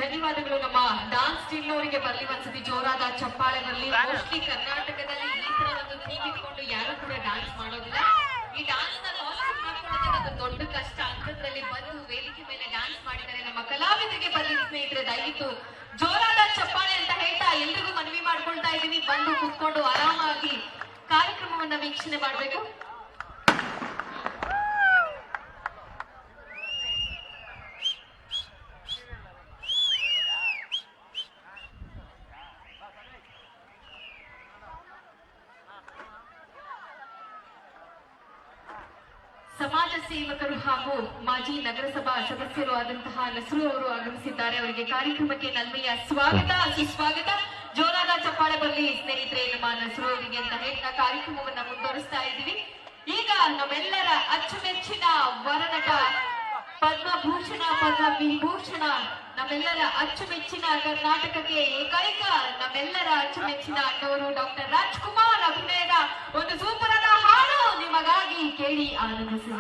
ಧನ್ಯವಾದಗಳು. ನಮ್ಮ dance team ಅವರಿಗೆ ಬರಲಿ ಒಂದ್ಸತಿ ಜೋರಾದ ಚಪ್ಪಾಳೆ ಬರಲಿ. ಮೋಸ್ಟ್ಲಿ ಕರ್ನಾಟಕದಲ್ಲಿ ಈ ತರ ಒಂದು ಥೀಮ್ ಇಟ್ಕೊಂಡು ಯಾರು ಕೂಡ ಡಾನ್ಸ್ ಮಾಡೋದಿಲ್ಲ. ಈ ಡಾನ್ಸ್ ನ ಮಾಡ್ಕೊಳ್ಳೋದು ದೊಡ್ಡ ಕಷ್ಟ. ಅಂತದ್ರಲ್ಲಿ ಬಂದು ವೇದಿಕೆ ಮೇಲೆ ಡಾನ್ಸ್ ಮಾಡಿದರೆ ನಮ್ಮ ಕಲಾವಿದರಿಗೆ ಬರಲಿ ಸ್ನೇಹಿತರೆ. ದಯವಿಟ್ಟು ಜೋರಾದ ಚಪ್ಪಾಳೆ ಅಂತ ಹೇಳ್ತಾ ಎಲ್ರಿಗೂ ಮನವಿ ಮಾಡ್ಕೊಳ್ತಾ ಇದ್ದೀನಿ, ಬಂದು ಕುತ್ಕೊಂಡು ಆರಾಮಾಗಿ ಕಾರ್ಯಕ್ರಮವನ್ನ ವೀಕ್ಷಣೆ ಮಾಡಬೇಕು. ಸಮಾಜ ಸೇವಕರು ಹಾಗೂ ಮಾಜಿ ನಗರಸಭಾ ಸದಸ್ಯರು ಆದಂತಹ ನಸರು ಅವರು ಆಗಮಿಸಿದ್ದಾರೆ. ಅವರಿಗೆ ಕಾರ್ಯಕ್ರಮಕ್ಕೆ ನಲ್ಮೆಯ ಸ್ವಾಗತ ಸುಸ್ವಾಗತ. ಜೋರಾದ ಚಪ್ಪಾಳೆ ಬರಲಿ ಸ್ನೇಹಿತರೆ ನಮ್ಮ ನಸರು ಅವರಿಗೆ ಅಂತ ಹೇಳ್ತಾ ಕಾರ್ಯಕ್ರಮವನ್ನ ಮುಂದುವರಿಸ್ತಾ ಇದ್ದೀವಿ. ಈಗ ನಮ್ಮೆಲ್ಲರ ಅಚ್ಚುಮೆಚ್ಚಿನ ವರನಟ ಪದ್ಮಭೂಷಣ ಪದ್ಮವಿಭೂಷಣ ನಮ್ಮೆಲ್ಲರ ಅಚ್ಚುಮೆಚ್ಚಿನ ಕರ್ನಾಟಕಕ್ಕೆ ಏಕೈಕ ನಮ್ಮೆಲ್ಲರ ಅಚ್ಚುಮೆಚ್ಚಿನ ಅಣ್ಣವರು ಡಾಕ್ಟರ್ ರಾಜ್ಕುಮಾರ್ ಅಭಿನಯದ ಒಂದು ಸೂಪರ್ ಆದ ಹಾಡು ನಿಮಗಾಗಿ ಕೇಳಿ ಆನಂದಿಸಿ.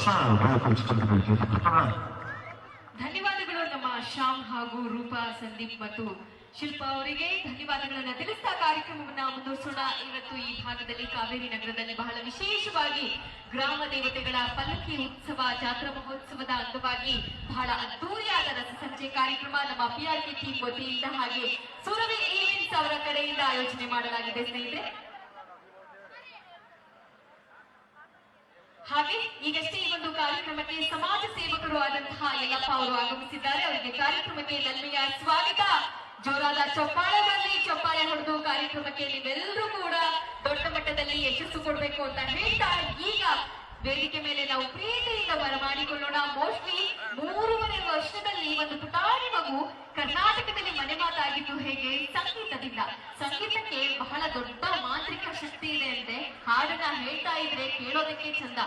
ಹೊಸ ಗಾಯಕ ಧನ್ಯವಾದಗಳು ನಮ್ಮ ಶ್ಯಾಮ್ ಹಾಗೂ ರೂಪಾ ಸಂದೀಪ್ ಮತ್ತು ಶಿಲ್ಪಾ ಅವರಿಗೆ ಧನ್ಯವಾದಗಳನ್ನ ತಿಳಿಸ್ತಾ ಕಾರ್ಯಕ್ರಮವನ್ನ ಮುಂದುವರಿಸೋಣ. ಇವತ್ತು ಈ ಭಾಗದಲ್ಲಿ ಕಾವೇರಿ ನಗರದಲ್ಲಿ ಬಹಳ ವಿಶೇಷವಾಗಿ ಗ್ರಾಮ ದೇವತೆಗಳ ಪಲ್ಲಕ್ಕಿ ಉತ್ಸವ ಜಾತ್ರಾ ಮಹೋತ್ಸವದ ಅಂಗವಾಗಿ ಬಹಳ ಅದ್ದೂರಿಯಾದ ರಸಸಂಚೆ ಕಾರ್ಯಕ್ರಮ ನಮ್ಮ PRK ಟೀಮ್ ವತಿಯಿಂದ ಹಾಗೆ ಸುರವಿ ಈವೆಂಟ್ಸ್ ಅವರ ಕಡೆಯಿಂದ ಆಯೋಜನೆ ಮಾಡಲಾಗಿದೆ ಸ್ನೇಹಿತರೆ. ಹಾಗೆ ಈಗಷ್ಟೇ ಈ ಒಂದು ಕಾರ್ಯಕ್ರಮಕ್ಕೆ ಸಮಾಜ ಸೇವಕರು ಆದಂತಹ ಯಲ್ಲಪ್ಪ ಅವರು ಆಗಮಿಸಿದ್ದಾರೆ. ಅವರಿಗೆ ಕಾರ್ಯಕ್ರಮಕ್ಕೆ ನಲ್ಮೆಯ ಸ್ವಾಗತ. ಜೋರಾದ ಚಪ್ಪಾಳೆ ಬರಲಿ, ಚಪ್ಪಾಳೆ ಹೊಡೆದು ಕಾರ್ಯಕ್ರಮಕ್ಕೆ ನೀವೆಲ್ಲರೂ ಕೂಡ ದೊಡ್ಡ ಮಟ್ಟದಲ್ಲಿ ಯಶಸ್ಸು ಕೊಡ್ಬೇಕು ಅಂತ ಹೇಳ್ತಾ ಈಗ ವೇದಿಕೆ ಮೇಲೆ ನಾವು ಪ್ರೀತಿಯಿಂದ ಬರಮಾಡಿಕೊಳ್ಳೋಣ. ಮೋಸ್ಟ್ಲಿ 3.5 ವರ್ಷದಲ್ಲಿ ಒಂದು ಪುಟಾಣಿ ಮಗು ಕರ್ನಾಟಕದಲ್ಲಿ ಮನೆ ಮಾತಾಗಿದ್ದು ಹೇಗೆ? ಸಂಗೀತದಿಂದ. ಸಂಗೀತಕ್ಕೆ ಬಹಳ ದೊಡ್ಡ ಮಾಂತ್ರಿಕ ಶಕ್ತಿ ಇದೆ ಅಂತೆ. ಹಾಡನ್ನ ಹೇಳ್ತಾ ಇದ್ರೆ ಕೇಳೋದಕ್ಕೆ ಚಂದ.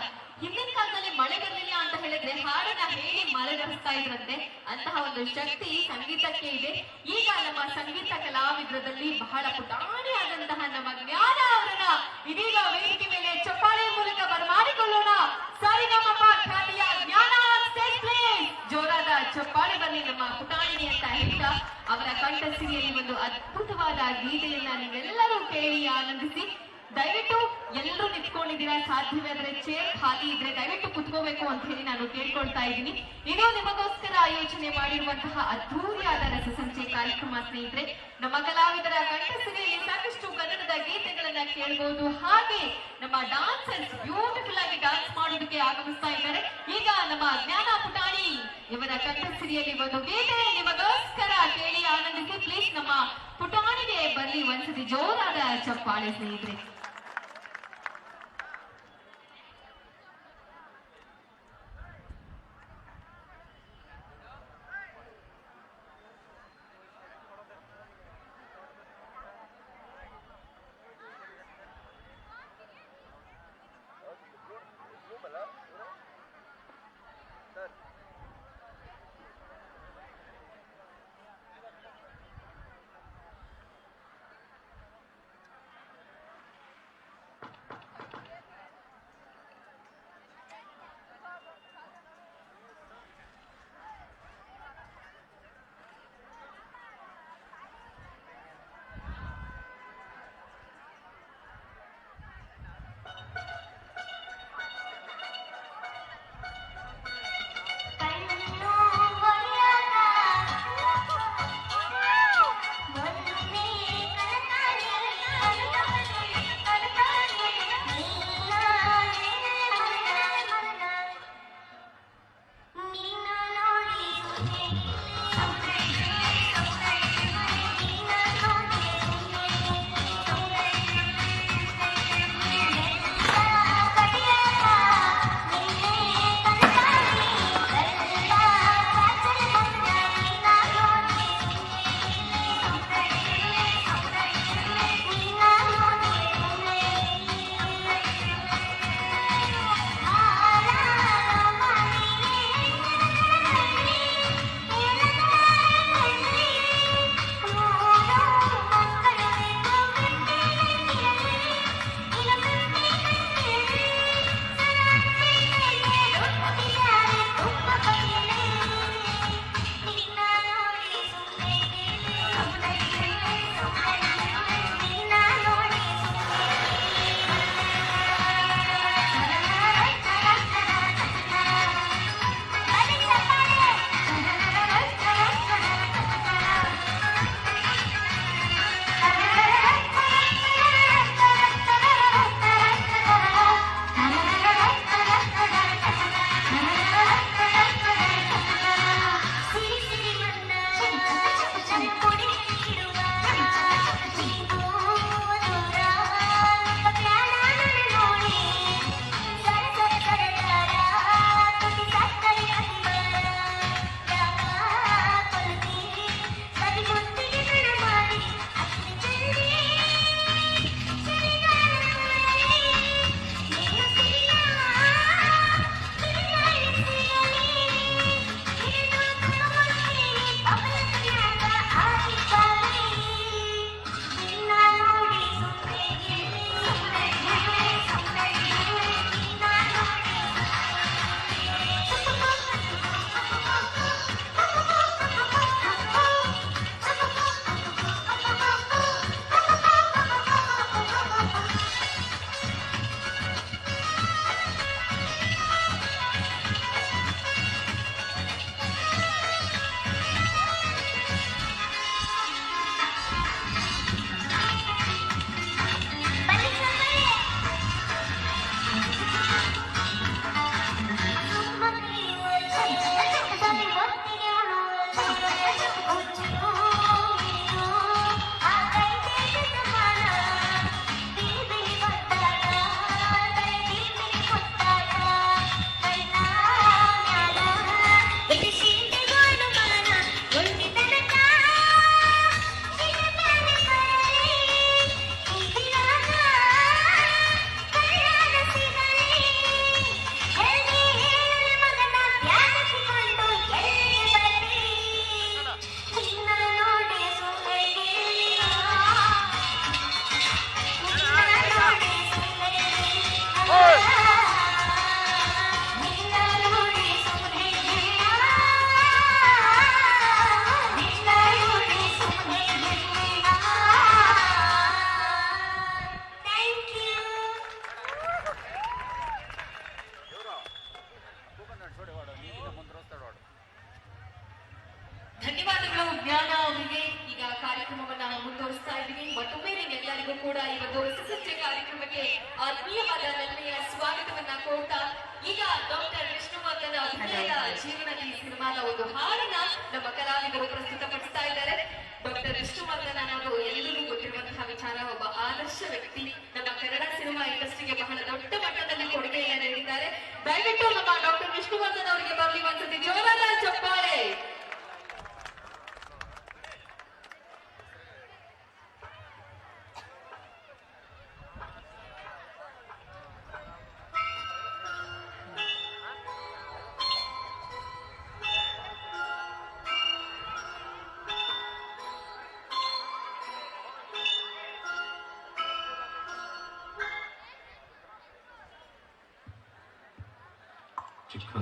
ಹಿಂದಿನ ಕಾಲದಲ್ಲಿ ಮಳೆ ಬರಲಿಲ್ಲ ಅಂತ ಹೇಳಿದ್ರೆ ಹಾಡನ್ನ ಹೇಳಿ ಮಳೆ ಬರೆಸ್ತಾ ಇದ್ರಂತೆ. ಅಂತಹ ಒಂದು ಶಕ್ತಿ ಸಂಗೀತಕ್ಕೆ ಇದೆ. ಈಗ ನಮ್ಮ ಸಂಗೀತ ಕಲಾವಿದರಲ್ಲಿ ಬಹಳ ಪುಟಾಣಿಯಾದಂತಹ ನಮ್ಮ ಜ್ಞಾನ ಅವರನ್ನ ಇದೀಗ ವೇದಿಕೆ ಮೇಲೆ ಚಪ್ಪಾಳೆ ಮೂಲಕ ಬರಮಾಡಿಕೊಳ್ಳೋಣ. ಸಾರಿಗಮಪ ಖ್ಯಾತಿಯ ಜ್ಞಾನ ಸ್ಟೇಜ್ ಪ್ಲೀಸ್. ಜೋರಾದ ಚಪ್ಪಾಳೆ ಬರಲಿ ನಮ್ಮ ಪುಟಾಣಿನಿ ಅಂತ ಹೇಳ್ತಾ ಅವರ ಕಂಠಸಿರಿಯಲ್ಲಿ ಒಂದು ಅದ್ಭುತವಾದ ಗೀತೆಯನ್ನ ನೀವೆಲ್ಲರೂ ಕೇಳಿ ಆನಂದಿಸಿ. ದಯವಿಟ್ಟು ಎಲ್ಲರೂ ನಿಂತ್ಕೊಂಡಿದ್ದೀರಾ, ಸಾಧ್ಯವಾದರೆ ಚೇರ್ ಖಾಲಿ ಇದ್ರೆ ದಯವಿಟ್ಟು ಕುತ್ಕೋಬೇಕು ಅಂತ ಹೇಳಿ ನಾನು ಕೇಳ್ಕೊಳ್ತಾ ಇದ್ದೀನಿ. ಇದು ನಿಮಗೋಸ್ಕರ ಆಯೋಜನೆ ಮಾಡಿರುವಂತಹ ಅದ್ಧೂರಿಯಾದ ರಸಸಂಚೆ ಕಾರ್ಯಕ್ರಮ ಸ್ನೇಹಿತರೆ. ನಮ್ಮ ಕಲಾವಿದರ ಕಂಠಸಿರಿಯಲ್ಲಿ ಸಾಕಷ್ಟು ಕನ್ನಡದ ಗೀತೆಗಳನ್ನ ಕೇಳಬಹುದು. ಹಾಗೆ ನಮ್ಮ ಡಾನ್ಸರ್ಸ್ ಬ್ಯೂಟಿಫುಲ್ ಆಗಿ ಡಾನ್ಸ್ ಮಾಡೋದಕ್ಕೆ ಆಗಮಿಸ್ತಾ ಇದ್ದಾರೆ. ಈಗ ನಮ್ಮ ಜ್ಞಾನ ಪುಟಾಣಿ ಇವರ ಕಂಠಸಿರಿಯಲ್ಲಿ ಒಂದು ಗೀತೆ ನಿಮಗೋಸ್ಕರ ಕೇಳಿ ಆನಂದಿಸಿ. ಪ್ಲೀಸ್ ನಮ್ಮ ಪುಟಾಣಿಗೆ ಬನ್ನಿ ಒಂದ್ಸತಿ ಜೋರಾದ ಚಪ್ಪಾಳೆ ಸ್ನೇಹಿತರೆ. ಈ ಒಂದು ರಸಸಂಚೆ ಕಾರ್ಯಕ್ರಮಕ್ಕೆ ಆತ್ಮೀಯವಾದ ನನ್ನೆಯ ಸ್ವಾಗತವನ್ನ ಕೋರ್ತಾ ಈಗ ಡಾಕ್ಟರ್ ವಿಷ್ಣುವರ್ಧನ್ ಅಭಿನಯದ ಜೀವನದಿ ಸಿನಿಮಾದ ಒಂದು ಹಾಡನ್ನ ನಮ್ಮ ಕಲಾವಿದರು ಪ್ರಸ್ತುತಪಡಿಸ್ತಾ ಇದ್ದಾರೆ. ಡಾಕ್ಟರ್ ವಿಷ್ಣುವರ್ಧನ್ ಅನ್ನೋದು ಎಲ್ಲರಿಗೂ ಗೊತ್ತಿರುವಂತಹ ವಿಚಾರ. ಒಬ್ಬ ಆದರ್ಶ ವ್ಯಕ್ತಿ, ನಮ್ಮ ಕನ್ನಡ ಸಿನಿಮಾ ಇಂಡಸ್ಟ್ರಿಗೆ ಬಹಳ ದೊಡ್ಡ ಮಟ್ಟದಲ್ಲಿ ಕೊಡುಗೆಯನ್ನು ನೀಡಿದ್ದಾರೆ. ದಯವಿಟ್ಟು ನಮ್ಮ ಡಾಕ್ಟರ್ ವಿಷ್ಣುವರ್ಧನ್ ಅವರಿಗೆ ಬರಲಿ ಒಂದ್ಸತಿ ಜೋರಾದ ಚಪ್ಪಾಳೆ. ಚಿಕ್ಕ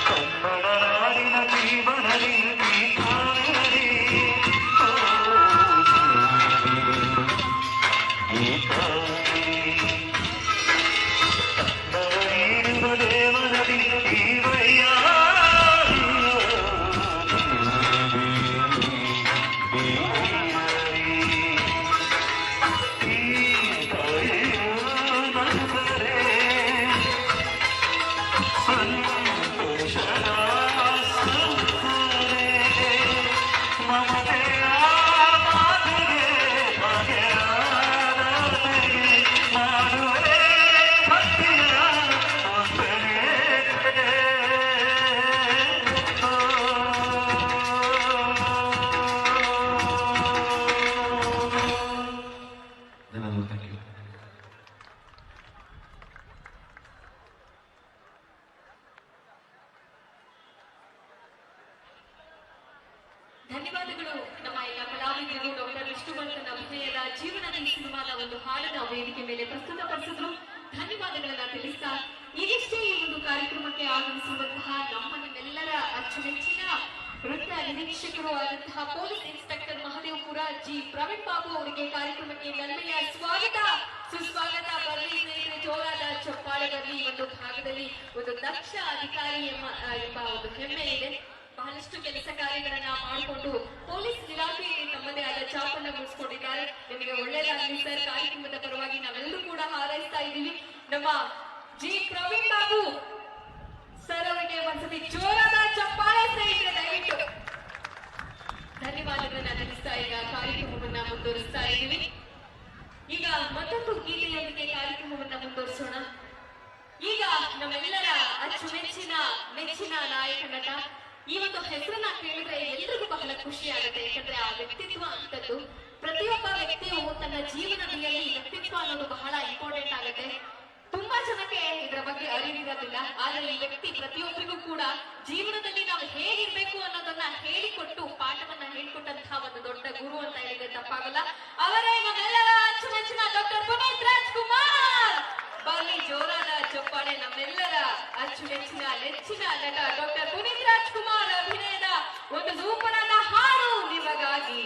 ಕನ್ನಡ ನಾಡಿನ ಜೀವನದಿ ಧನ್ಯವಾದಗಳು ನಮ್ಮ ಎಲ್ಲ ಕಲಾವಿದರಿಗೂ. ಡಾಕ್ಟರ್ ವಿಷ್ಣುವರ್ಧನ್ ಅಭಿನಯದ ಜೀವನದ ಈ ಸಿನಿಮಾದ ಒಂದು ಹಾಡನ್ನ ವೇದಿಕೆ ಮೇಲೆ ಪ್ರಸ್ತುತಪಡಿಸಿದ್ರು. ಧನ್ಯವಾದಗಳನ್ನ ತಿಳಿಸ್ತಾ ಈಗಷ್ಟೇ ಈ ಒಂದು ಕಾರ್ಯಕ್ರಮಕ್ಕೆ ಆಗಮಿಸಿರುವಂತಹ ನಮ್ಮೆಲ್ಲರ ಅಚ್ಚುಮೆಚ್ಚಿನ ನೃತ್ಯ ನಿರೀಕ್ಷಕರು ಆದಂತಹ police inspector Mahadevapura G Praveen Babu ಅವರಿಗೆ ಕಾರ್ಯಕ್ರಮಕ್ಕೆ ನನ್ಮೆಯ ಸ್ವಾಗತ ಸುಸ್ವಾಗತ. ಬರಲಿ ಸ್ನೇಹಿತರೆ, ಜೋರಾದ ಚಪ್ಪಾಳೆ ಬರಲಿ. ಈ ಒಂದು ಭಾಗದಲ್ಲಿ ಒಂದು ದಕ್ಷ ಅಧಿಕಾರಿ ಎಂಬ ಒಂದು ಹೆಮ್ಮೆ ಇದೆ. ಬಹಳಷ್ಟು ಕೆಲಸ ಕಾರ್ಯಗಳನ್ನ ಮಾಡಿಕೊಂಡು ಪೊಲೀಸ್ ಇಲಾಖೆಯಲ್ಲಿ ತಮ್ಮದೇ ಆದ ಛಾಪನ್ನ ಮೂಡಿಸಿಕೊಂಡಿದ್ದಾರೆ. ನಿಮಗೆ ಒಳ್ಳೆಯದಾಗಲಿ ಸರ್. ಕಾರ್ಯಕ್ರಮದ ಪರವಾಗಿ ನಾವೆಲ್ಲರೂ ಕೂಡ ಹಾರೈಸ್ತಾ ಇದ್ದೀವಿ. ನಮ್ಮ ಜಿ ಪ್ರವೀಣ್ ಬಾಬು ಸರ್ ಅವರಿಗೆ ಒಂದ್ಸತಿ ಜೋರಾದ ಚಪ್ಪಾಳೆ ಸ್ನೇಹಿತರೆ ದಯವಿಟ್ಟು. ಧನ್ಯವಾದಗಳನ್ನ ತಿಳಿಸ್ತಾ ಈಗ ಕಾರ್ಯಕ್ರಮವನ್ನ ಮುಂದುವರಿಸ್ತಾ ಇದ್ದೀವಿ. ಈಗ ಮತ್ತೊಂದು ಗೀತೆಯೊಂದಿಗೆ ಕಾರ್ಯಕ್ರಮವನ್ನ ಮುಂದುವರಿಸೋಣ. ಈಗ ನಮ್ಮೆಲ್ಲರ ಅಚ್ಚುಮೆಚ್ಚಿನ ನೆಚ್ಚಿನ ನಾಯಕ ನಟ. ಈ ಒಂದು ಹೆಸರನ್ನ ಕೇಳಿದ್ರೆ ಎಲ್ರಿಗೂ ಬಹಳ ಖುಷಿ ಆಗುತ್ತೆ. ಯಾಕಂದ್ರೆ ಆ ವ್ಯಕ್ತಿತ್ವ ಅಂತದ್ದು ಪ್ರತಿಯೊಬ್ಬ ವ್ಯಕ್ತಿಯು ತನ್ನ ಜೀವನದಲ್ಲಿ ವ್ಯಕ್ತಿತ್ವ ಅನ್ನೋದು ಬಹಳ ಇಂಪಾರ್ಟೆಂಟ್ ಆಗುತ್ತೆ. ತುಂಬಾ ಜನಕ್ಕೆ ಇದರ ಬಗ್ಗೆ ಅರಿವಿರೋದಿಲ್ಲ. ಆದ್ರೆ ಈ ವ್ಯಕ್ತಿ ಪ್ರತಿಯೊಬ್ಬರಿಗೂ ಕೂಡ ಜೀವನದಲ್ಲಿ ನಾವು ಹೇಗಿರ್ಬೇಕು ಅನ್ನೋದನ್ನ ಹೇಳಿಕೊಟ್ಟು ಪಾಠವನ್ನ ಹೇಳಿಕೊಟ್ಟಂತಹ ಒಂದು ದೊಡ್ಡ ಗುರು ಅಂತ ಹೇಳಿದ್ರೆ ತಪ್ಪಾಗಲ್ಲ. ಅವರೇ ನಮ್ಮೆಲ್ಲರ ಅಚ್ಚುಮೆಚ್ಚಿನ ಡಾಕ್ಟರ್ ಪುನೀತ್ ರಾಜ್ಕುಮಾರ್. ಬರಲಿ ಜೋರಾದ ಚಪ್ಪಾಳೆ. ನಮ್ಮೆಲ್ಲರ ಅಚ್ಚುಮೆಚ್ಚಿನ ನೆಚ್ಚಿನ ನಟ ಡಾಕ್ಟರ್ ಪುನೀತ್ ರಾಜ್ಕುಮಾರ್ ಅಭಿನಯದ ಒಂದು ಸೂಪರ್ ಆದ ಹಾಡು ನಿಮಗಾಗಿ.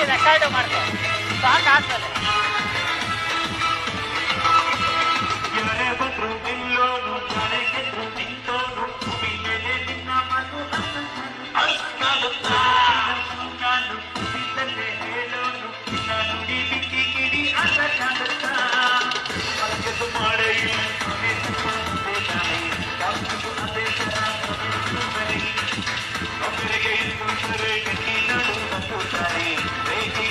ಹೋಗಿ ರೆಕಾರ್ಡ್ ಮಾಡ್ಕೊ ಸಾಂಗ್ ಆದ್ಮೇಲೆ ಯಾರೇ ಬಂದ್ರು ನಿಲ್ಲೋನು ಯಾರೇ ಗೆದ್ರು ನಿಂತೋನು ಭೂಮಿ ಮೇಲೆ ನಿನ್ನ ಮನು ನಾನು ಕುಸಿತಲ್ಲೇ ಹೇಳೋನು ನಿನ್ನ ನುಡಿ ಬಿಕ್ಕಿ ಕಿಡಿ ಅಲ್ಲ ಚಂದ ಅರ್ಗದು ಮಾಡೇ ಒಬ್ಬರಿಗೆ ಇಬ್ಬರೇ ಗಟ್ಟಿ ನಡು ಬಂದುತ್ತಾರೆ ರೇಖೆ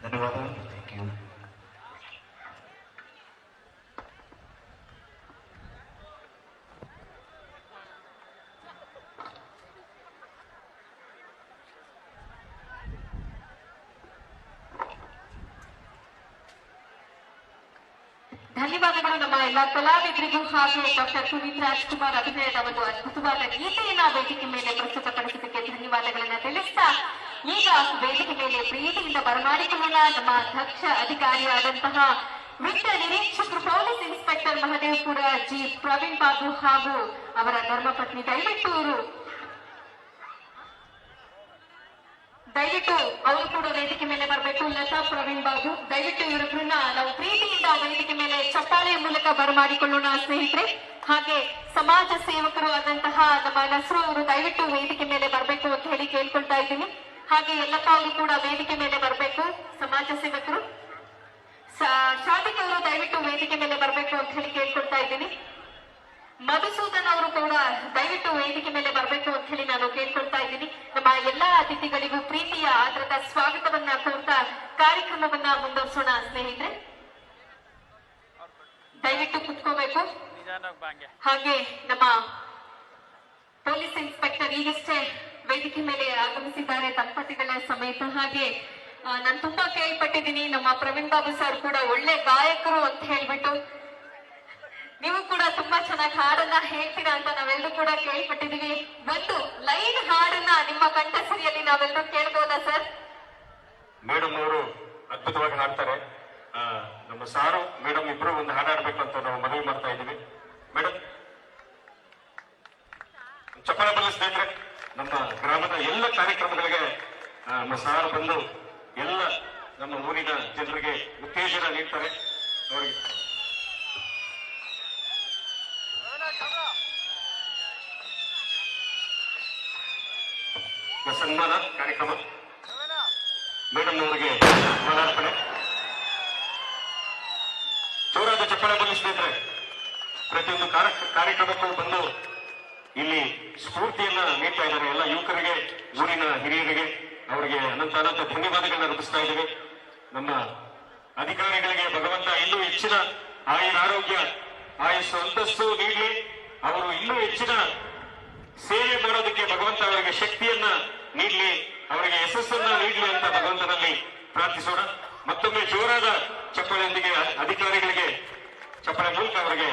ಧನ್ಯವಾದ. Thank you. ಧನ್ಯವಾದಗಳು ನಮ್ಮ ಎಲ್ಲ ಕಲಾವಿದರಿಗೂ ಹಾಗೂ ಡಾಕ್ಟರ್ ಪುನೀತ್ ರಾಜ್ಕುಮಾರ್ ಅಭಿನಯದ ಒಂದು ಅದ್ಭುತವಾದ ಗೀತೆಯನ್ನ ವೇದಿಕೆ ಮೇಲೆ ಪ್ರಸ್ತುತಪಡಿಸಿದ್ದಕ್ಕೆ ಧನ್ಯವಾದಗಳನ್ನ ತಿಳಿಸ್ತಾ ಈಗ ವೇದಿಕೆ ಮೇಲೆ ಪ್ರೀತಿಯಿಂದ ಬರಮಾಡಿಕೊಳ್ಳೋಣ ನಮ್ಮ ದಕ್ಷ ಅಧಿಕಾರಿಯಾದಂತಹ ವೃತ್ತ ನಿರೀಕ್ಷಕರು police inspector Mahadevapura G Praveen Babu ಹಾಗೂ ಅವರ ಧರ್ಮಪತ್ನಿ ದಯವಿಟ್ಟು ಅವರು ಕೂಡ ವೇದಿಕೆ ಮೇಲೆ ಬರಬೇಕು. ಲತಾ ಪ್ರವೀಣ್ ಬಾಬು ದಯವಿಟ್ಟು ಇವರನ್ನ ನಾವು ಪ್ರೀತಿಯಿಂದ ವೇದಿಕೆ ಮೇಲೆ ಚಪ್ಪಾಳೆಯ ಮೂಲಕ ಬರಮಾಡಿಕೊಳ್ಳೋಣ ಸ್ನೇಹಿತರೆ. ಹಾಗೆ ಸಮಾಜ ಸೇವಕರು ಆದಂತಹ ನಮ್ಮ ನಸ್ರು ಅವರು ದಯವಿಟ್ಟು ವೇದಿಕೆ ಮೇಲೆ ಬರಬೇಕು ಅಂತ ಹೇಳಿ ಕೇಳ್ಕೊಳ್ತಾ ಇದ್ದೀನಿ. ಹಾಗೆ ಎಲ್ಲಪ್ಪ ಅವರು ಕೂಡ ವೇದಿಕೆ ಮೇಲೆ ಬರಬೇಕು. ಸಮಾಜ ಸೇವಕರು ಶಾದಿಕ್ ಅವರು ದಯವಿಟ್ಟು ವೇದಿಕೆ ಮೇಲೆ ಬರಬೇಕು ಅಂತ ಹೇಳಿ ಕೇಳ್ಕೊಳ್ತಾ ಇದ್ದೀನಿ. ಮಧುಸೂದನ್ ಅವರು ಕೂಡ ದಯವಿಟ್ಟು ವೇದಿಕೆ ಮೇಲೆ ಬರಬೇಕು ಅಂತ ಹೇಳಿ ನಾನು ಕೇಳ್ಕೊಳ್ತಾ ಇದ್ದೀನಿ. ನಮ್ಮ ಎಲ್ಲಾ ಅತಿಥಿಗಳಿಗೂ ಪ್ರೀತಿಯ ಆದರದ ಸ್ವಾಗತವನ್ನ ಕೋರ್ತಾ ಕಾರ್ಯಕ್ರಮವನ್ನ ಮುಂದುವರಿಸೋಣ ಸ್ನೇಹಿತರೆ. ದಯವಿಟ್ಟು ಕುತ್ಕೋಬೇಕು. ಹಾಗೆ ನಮ್ಮ ಪೊಲೀಸ್ ಇನ್ಸ್ಪೆಕ್ಟರ್ ಈಗಷ್ಟೇ ವೇದಿಕೆ ಮೇಲೆ ಆಗಮಿಸಿದ್ದಾರೆ ದಂಪತಿಗಳ ಸಮೇತ. ಹಾಗೆ ನಾನು ತುಂಬಾ ಕೇಳ್ಪಟ್ಟಿದ್ದೀನಿ ನಮ್ಮ ಪ್ರವೀಣ್ ಬಾಬು ಸರ್ ಕೂಡ ಒಳ್ಳೆ ಗಾಯಕರು ಅಂತ ಹೇಳ್ಬಿಟ್ಟು, ನೀವು ಕೂಡ ತುಂಬಾ ಚೆನ್ನಾಗಿ ಹಾಡನ್ನ ಹೇಳ್ತೀರಾ ಅಂತ ನಾವೆಲ್ಲರೂ ಕೂಡ ಕೇಳ್ಪಟ್ಟಿದೀವಿ. ಒಂದು ಲೈನ್ ಹಾಡನ್ನ ನಿಮ್ಮ ಕಂಠಸಿರಿಯಲ್ಲಿ ನಾವೆಲ್ಲರೂ ಕೇಳ್ಬೋದಾ ಸರ್? ಮೇಡಮ್ ಅವರು ಅದ್ಭುತವಾಗಿ ಹಾಡ್ತಾರೆ. ನಮ್ಮ ಸಾರು ಮೇಡಮ್ ಇಬ್ರು ಒಂದು ಹಾಡಾಡ್ಬೇಕು ಅಂತ ನಾವು ಮನವಿ ಮಾಡ್ತಾ ಇದ್ದೀವಿ. ಮೇಡಮ್ ಚಪ್ಪಾಳೆ ಬರಲಿ ಸ್ನೇಹಿತರೆ. ನಮ್ಮ ಗ್ರಾಮದ ಎಲ್ಲ ಕಾರ್ಯಕ್ರಮಗಳಿಗೆ ನಮ್ಮ ಸಾರು ಬಂದು ಎಲ್ಲ ನಮ್ಮ ಊರಿನ ಜನರಿಗೆ ಉತ್ತೇಜನ ನೀಡ್ತಾರೆ. ಅವರಿಗೆ ಸನ್ಮಾನ ಕಾರ್ಯಕ್ರಮ ಮೇಡಮ್ ಅವರಿಗೆ ಮಾಲಾರ್ಪಣೆ. ಜೋರಾದ ಚಪ್ಪಾಳೆ ಬರಲಿ ಸ್ನೇಹಿತರೆ. ಪ್ರತಿಯೊಂದು ಕಾರ್ಯಕ್ರಮಕ್ಕೂ ಬಂದು ಇಲ್ಲಿ ಸ್ಫೂರ್ತಿಯನ್ನ ನೀಡ್ತಾ ಇದ್ದಾರೆ ಎಲ್ಲ ಯುವಕರಿಗೆ, ಊರಿನ ಹಿರಿಯರಿಗೆ. ಅವರಿಗೆ ಅನಂತ ಧನ್ಯವಾದಗಳನ್ನ ಅರ್ಪಿಸ್ತಾ ಇದ್ದೇವೆ. ನಮ್ಮ ಅಧಿಕಾರಿಗಳಿಗೆ ಭಗವಂತ ಇನ್ನೂ ಹೆಚ್ಚಿನ ಆಯುರಾರೋಗ್ಯ ಆಯುಸ್ಸು ಅಂತಸ್ತು ನೀಡಲಿ. ಅವರು ಇನ್ನೂ ಹೆಚ್ಚಿನ ಸೇವೆ ಮಾಡೋದಕ್ಕೆ ಭಗವಂತ ಅವರಿಗೆ ಶಕ್ತಿಯನ್ನ ನೀಡಲಿ, ಅವರಿಗೆ ಯಶಸ್ಸನ್ನ ನೀಡಲಿ ಅಂತ ಭಗವಂತನಲ್ಲಿ ಪ್ರಾರ್ಥಿಸೋಣ. ಮತ್ತೊಮ್ಮೆ ಜೋರಾದ ಚಪ್ಪಾಳೆಯೊಂದಿಗೆ ಅಧಿಕಾರಿಗಳಿಗೆ ಚಪ್ಪಾಳೆ ಮೂಲಕ ಅವರಿಗೆ